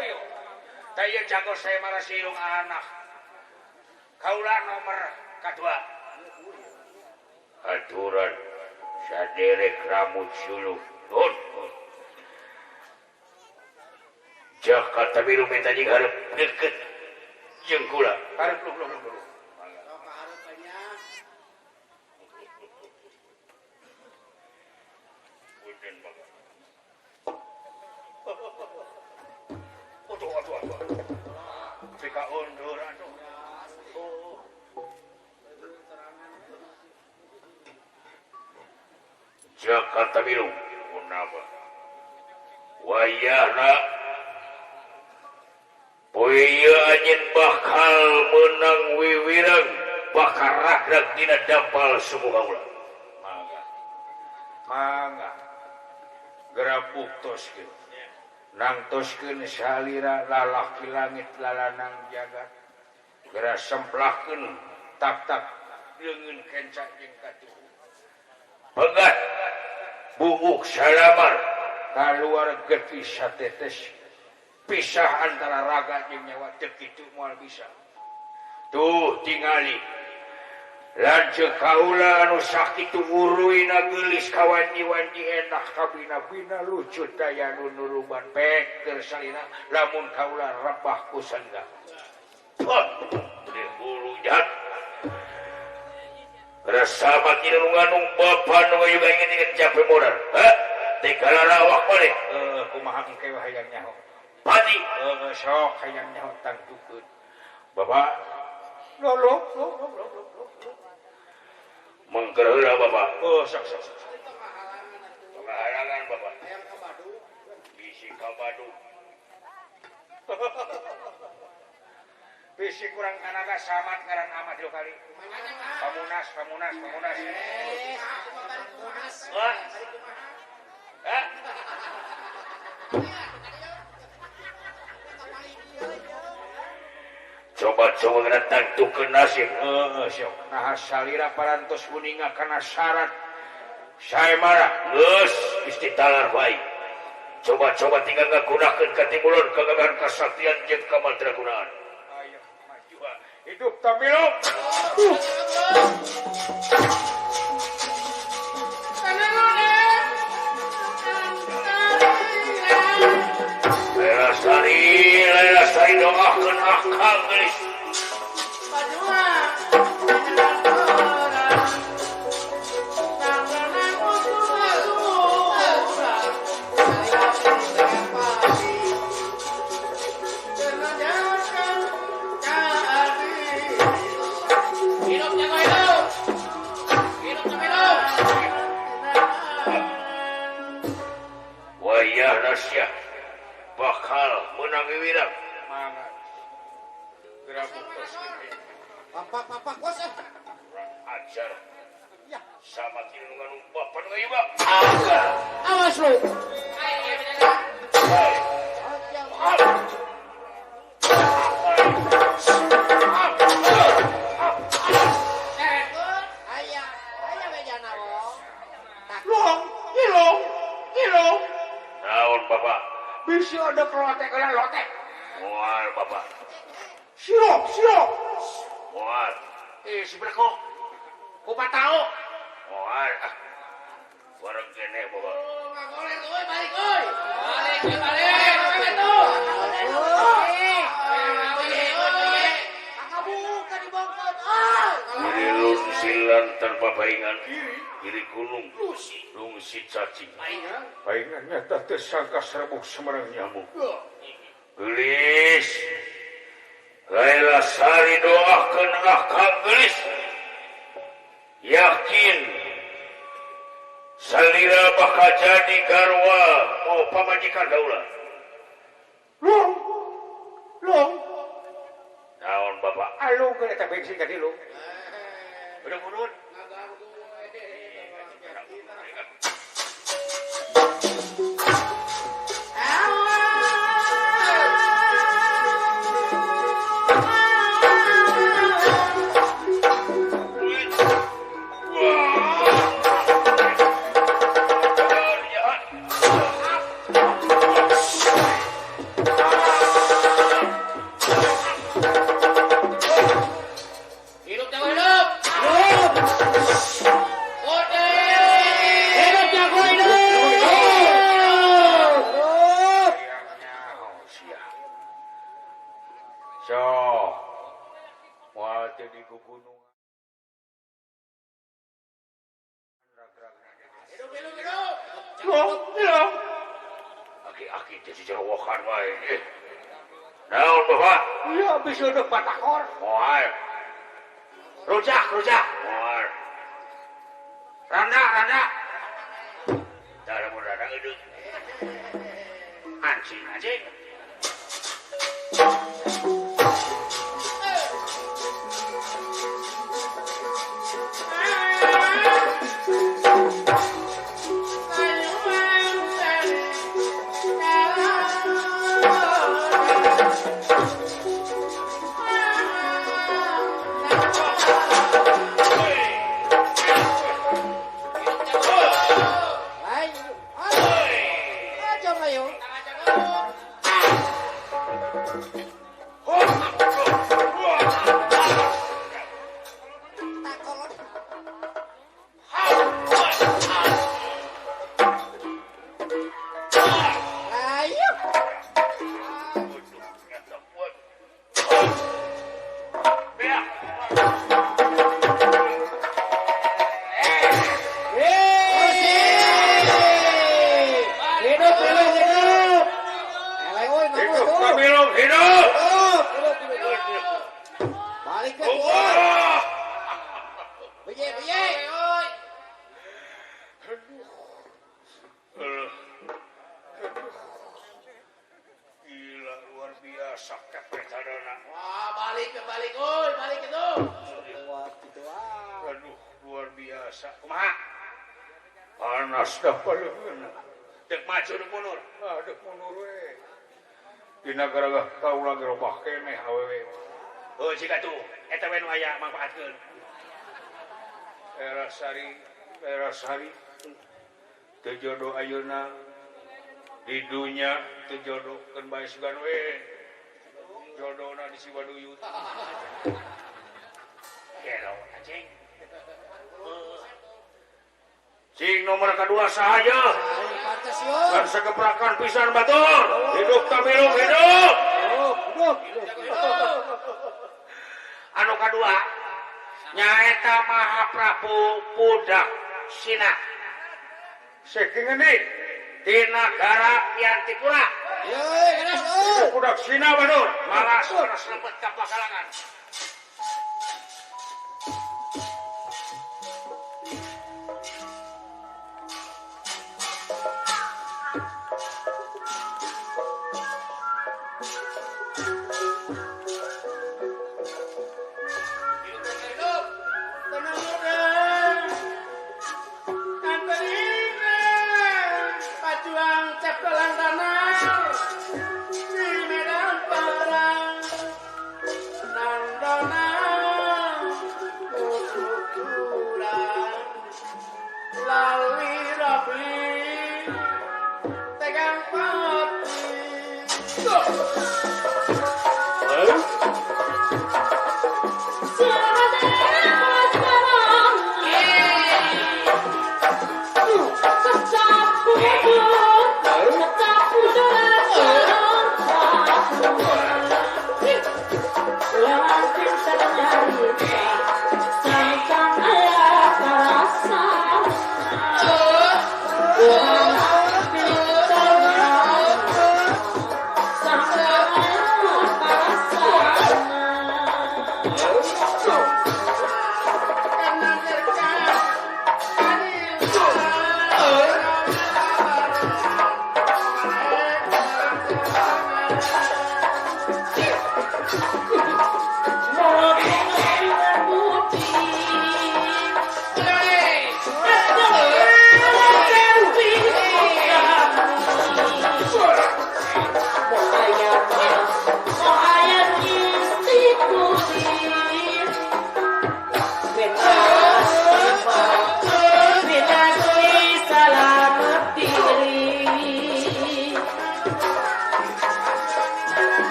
yo. Tayo jago saya marah silung anak. Kaula nomor kedua. Aturan saderek rambut suluk. Jakarta Biru minta jika harap deket jeung kula. Harap lu. Jika undur atuh. Jakarta Biru, kenapa? Wayahna poeya anjeun bakal menang wiwirang bakal ragrag dina dampal sumuh kaula. Mangga. Gerabuk toskeun. Nang toskeun salira lalaki langit lalanang jagat. Gera semplahkeun tak leungeun kenca jeung katuhu. Pegat buuk salamar kaluar getih satetes. Pisah antara raga jeung nyawa teu kitu moal bisa. Tuh tingali. Lanceuk kaula anu sakitu uruina geulis kawanji-wanji enak kabina-bina lucu daya nu nuruban pek keur salina lamun kaula rebah ku sangga. Teu bulu jahat. Rasa makin nganung bapa nu juga ingin capek modal. Tinggal lawak balik. Kumaha engke hayang nyaho. Pati sok hayang nyaho tangtukeun. Bapak lo. Mengker heula Bapak. Sok. Halangan Bapak. Hayang ka Badung. Bisi ka Badung. Bisi kurang kanaga samat ngaran amat dulu kali. Pamunas. Wah. Coba kena tangtukeun nasib. Sok. Nah salira parantos kuninga kana syarat. Sae marah geus istitalar bae. Coba tinggal ngagunakeun katimuleun kagagahan kasaktian jeung kamandragunaan. Ayo maju hidup Tamilo. Lela sari doakeun akal geus. Wayah nasyah bakal menang wiwirang. Mangga. Gerabuk tos gede. Papa, bos. Ajar. Ya. Sama kilungan bapak nu ieu, Bang. Awas lu. Aya bejana wong. Ilong. Naon Bapak? Bisi ada kelotek kana lotek. Moal Bapak. Sirok. Moal. Seberko. Kupat tahu. Moal. Warung kene Bapak. Enggak boleh euy, balik euy. Balik. Apa tuh? Buka dibongkot. Kiri lun silan tanpa paingan. Kiri gunung. Lung si cacing. Paingannya tak tersangka serbuk semerang nyamuk. Gelis. Laila sari doakeun akal gelis. Yakin salira bakal jadi garwa mau pamajikan daulah. Long. Naon Bapak? Alung ke eta bensin ka dilu. Udah mundur. teh di gunung. Long. Aki-aki teh dijerowokan wae. Naon Bapak? Iya bisa udah patakor. Moal. Rujak. Moal. Randa. Tara mun randa edeuk. Anjing. Panas dah paleun. Dek maju dek mundur. Dek mundur we. Di nagara kaula ge robah keneh awewe. Oh jika tuh eta we nu aya mangpaatkeun. Era sari. Teu jodoh ayeuna di dunya teu jodohkeun bae sugan we. Jodohna di Siwaduyut. Gelo anjing. Cing nomor kedua sahaja dan segebrakan pisan batur hidup tabilung hidup anu kedua nyaeta Mahaprabu Budak Sina saking endi di nagara Yantipura Budak Sina batur malas lebet ka pakalangan.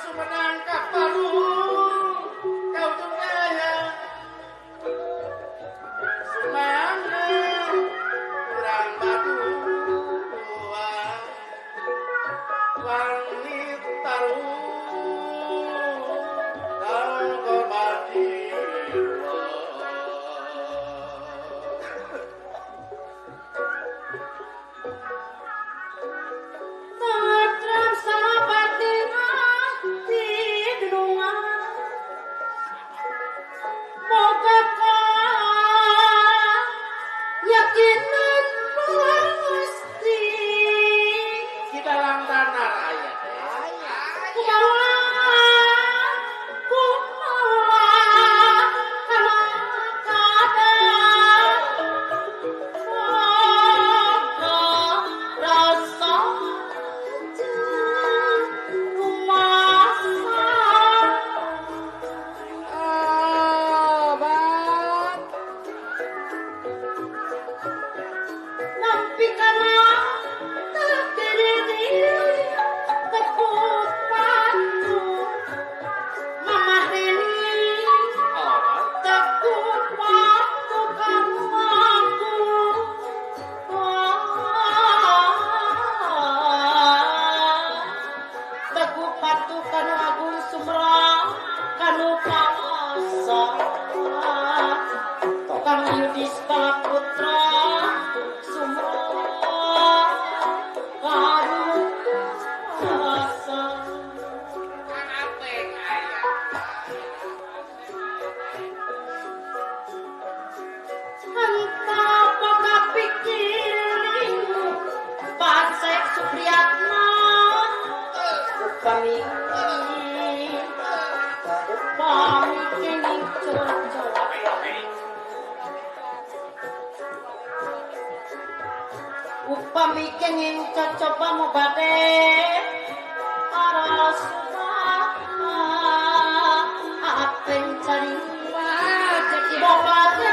Sumedang Kapadu kau tunggaya Sumana kurang badu wanit taru dan korbati Tatram sabati hati denungan Moga yakinan pasti kita dalam tanah ayat Kumawa kana kada rasa abad Nampi kana terdiri tekuk patu Mama Reni tekuk patu kamu aku tekuk patu kanu agung sumra kanu kawasa Kang Yudhistira putra sumra kanu kawasa Entah pagkapikirin Pasek Supriyatna Upami kining cocok Upami kining cocok mo bade Aras Apeng cari Mo bade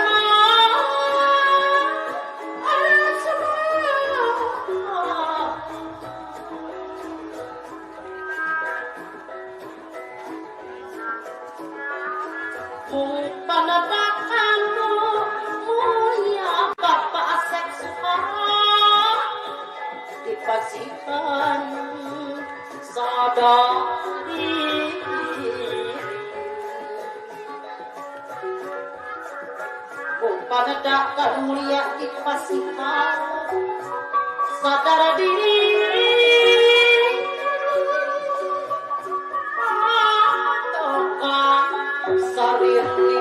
Panadakanmu mulia Bapak Asep Sukara dipasihan sadari Panadakan mulia dipasihan sadar diri Sarili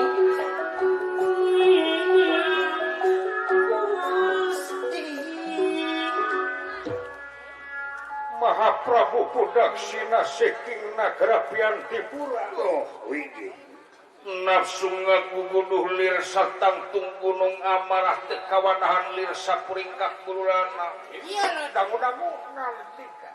Mahaprabu Pudaksina saking nagara Piantipura. Oh, widih. Nafsu ngaguguduh lir satangtung gunung amarah teu kawanahan lir sapuringkak bulurana. iya Dangu-dangu nanti ka.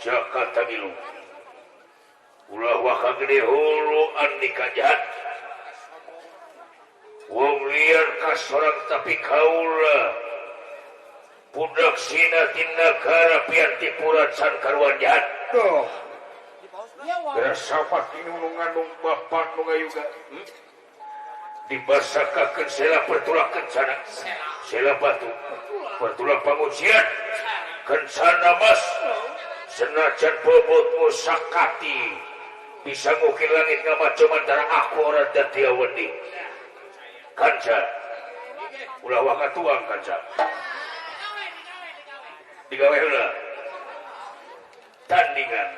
Jakarta Milung. Ulah waka gede hulu andi kajahat. Wong liar kasorang tapi kaula. Budak sina tin nagara Piantipura can karuan jahat. Tuh. Bersama tinunung ngandung bapak nu ngayuga. Dibasakakeun sela pertulakeun sana. Sela batu. Pertulah pangujian. Kencana mas. Senajan bobotmu sakati. Bisa ngukir langit ngamaco antara aku orang dan dia wening. Kanca. Ulah waka tuang kanca. Digawe heula. Tandingan.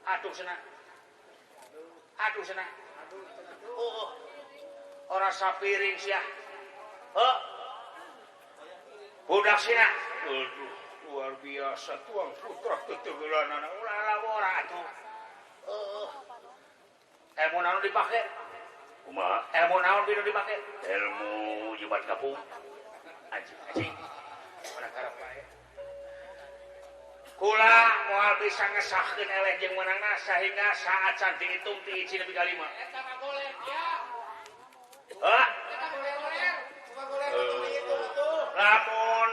Aduh senang. Oh, orang sapiring sia. Heh. Budak sina. Aduh, luar biasa tuang putra tetegelanana ulah labora atuh. Ilmu naon dipake? Kumaha? Ilmu naon bisa dipake? Ilmu jubat kapung. Anjing. Mana karep bae. Kula moal bisa ngesahkeun eleh jeung menangna sehingga saat cantik hitung ti hiji nepi ka 5. Eta mah golek ya. Hah? Eta goler-goler. Bukan boleh itu tuh. Lamun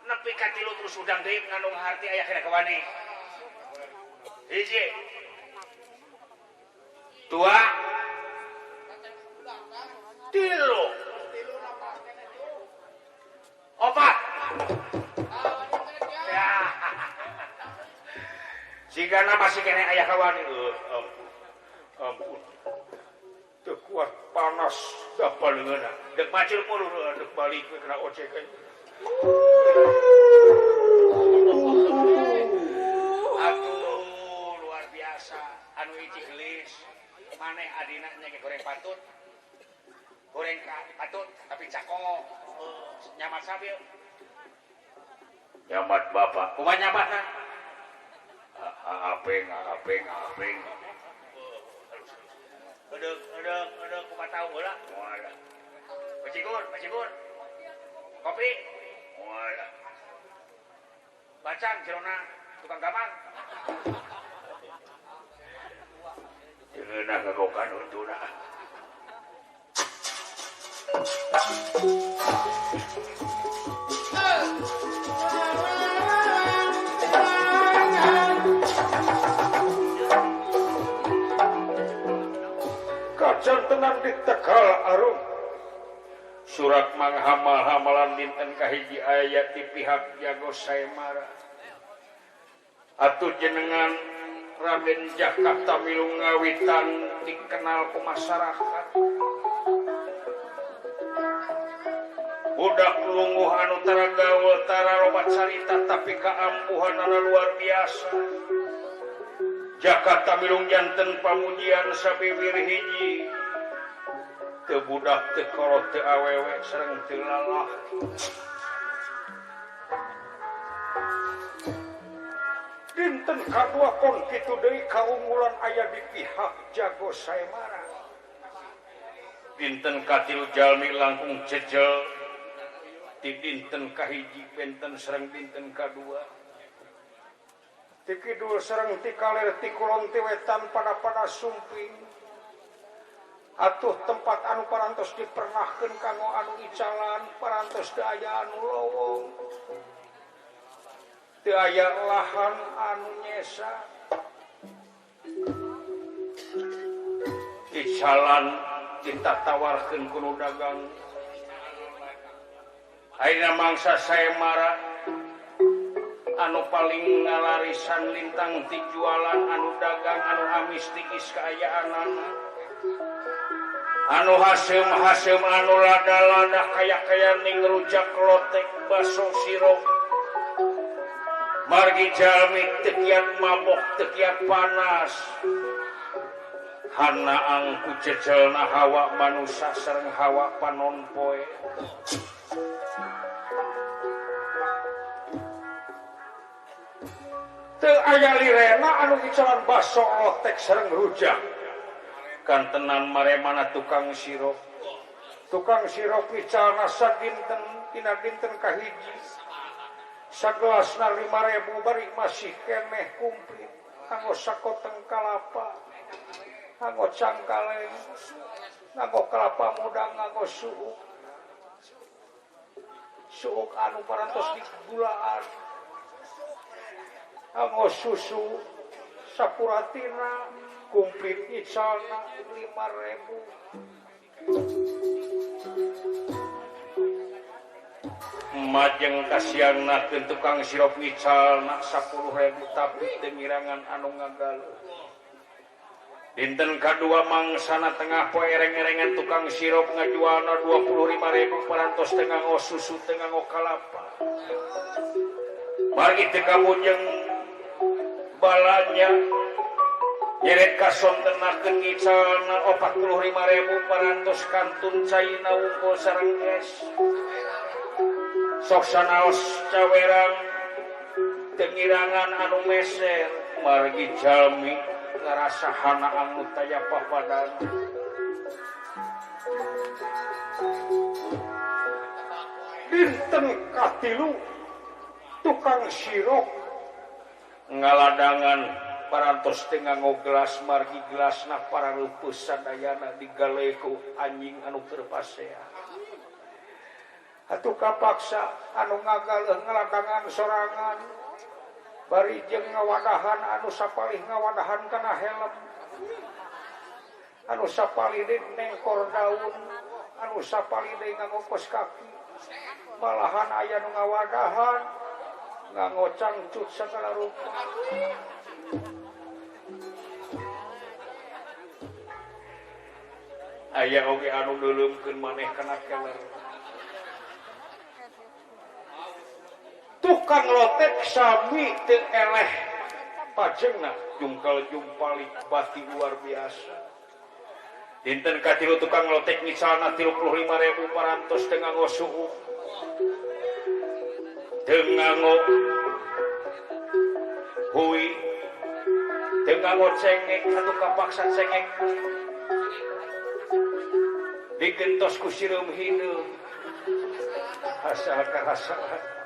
nepi ka 3 terus udang deui ngandung harti aya kena kawani. Hiji. 2 3 4 ya. Sigana masih kena aya kawani. Ampun. Teu kuat panas da palengeuna. Dek macul mulu dek balik we kena ocekan. Atuh luar biasa. Anu hiji gelis. Maneh adina nya goreng patut. Goreng patut tapi cakong. Nyamat sabil. Nyamat bapak. Kumaha nyamatna? Apeng. Ada kumaha tahu heula? Moal. Bacigur. Kopi. Moal. Bacang jerona tukang gaman. Jeuna ngagokan untuna. Kacan tenang di Tegal Arum. Surat manghamal-hamalan dinten kahiji ayat di pihak Jago Saemara. Atuh jenengan Raden Jakarta Milung ngawitan dikenal ku masyarakat. Budak lungguh anu tara gaul tara loba carita tapi kaampuhanana luar biasa. Jakarta Milung janten pamujian sabibir hiji. Teu budak teu kolot teu awewe sareng teu lalaki. Dinten kadua kon kitu deui kaunggulan aya di pihak Jago Saemara. Dinten katilu jalmi langkung jejel ti dinten kahiji benten sareng dinten kadua. Ti kidul sareng ti kaler ti kulon ti wetan pada sumping. Atuh tempat anu parantos dipernahkeun kanggo anu icalan parantos teu aya anu lowong. Teu aya lahan anu nyesa. Icalan ditatawarkeun ku nu dagang. Ayeuna mangsa Saemara anu paling ngalarisan lintang ti jualan anu dagang anu amis tigis kaayaanana. Anu haseum anu lada-lada kaya ning rujak lotek baso sirop. Margi jalmi teu kiat mabok teu kiat panas. Hanaang ku jejelna hawa manusia sareng hawa panonpoe. Teu aya lirena anu icalan baso lotek sareng rujak. Kantenan maremana tukang sirop. Tukang sirop icalna sadinten tina dinten kahiji. Sagelasna 5.000 bari masih keneh kumplit. Anggo sakoteng kalapa. Anggo cangkaleng. Anggo kelapa muda anggo suuk. Suuk anu parantos digulaan. Anggo susu sapuratina kumplit icalna 5.000. Majeng kasihanna keun tukang sirop icalna 10.000 tapi teu mirangan anu ngagaluh. Dinten kadua mangsana tengah poe ereng-erengan tukang sirop ngajualna 25.000 parantos teu nganggo susu teu nganggo kalapa. Margi teu kamujeng balanya nyeret kason tenakeun ngicalna 45.400 kantun caina wungkul sareng es sok sanaos cawerang tengirangan anu meser margi jalmi ngarasahan anu taya papadan dinten katilu tukang sirop ngaladangan parantos teu nganggo gelas margi gelasna parareupeus sadayana digaleku anjing anu keur pasea atuh kapaksa anu ngagaleuh ngaladangan sorangan bari jeung ngawadahan anu sapalih ngawadahan kana helm anu sapalih deui nengkor daun anu sapalih deui nganggo kos kaki malahan aya nu ngawadahan nganggo cangcut sagala rupa aya oge anu neuleumpkeun maneh kana keler tukang lotek sami teu eleh pajengna jungkal jumpali bati luar biasa dinten katilu tukang lotek ngicalna 35.400 teu nganggo suhu teu nganggo hui teu nganggo cengek atuh kapaksa cengek digentos ku sireum hideung asal karasalan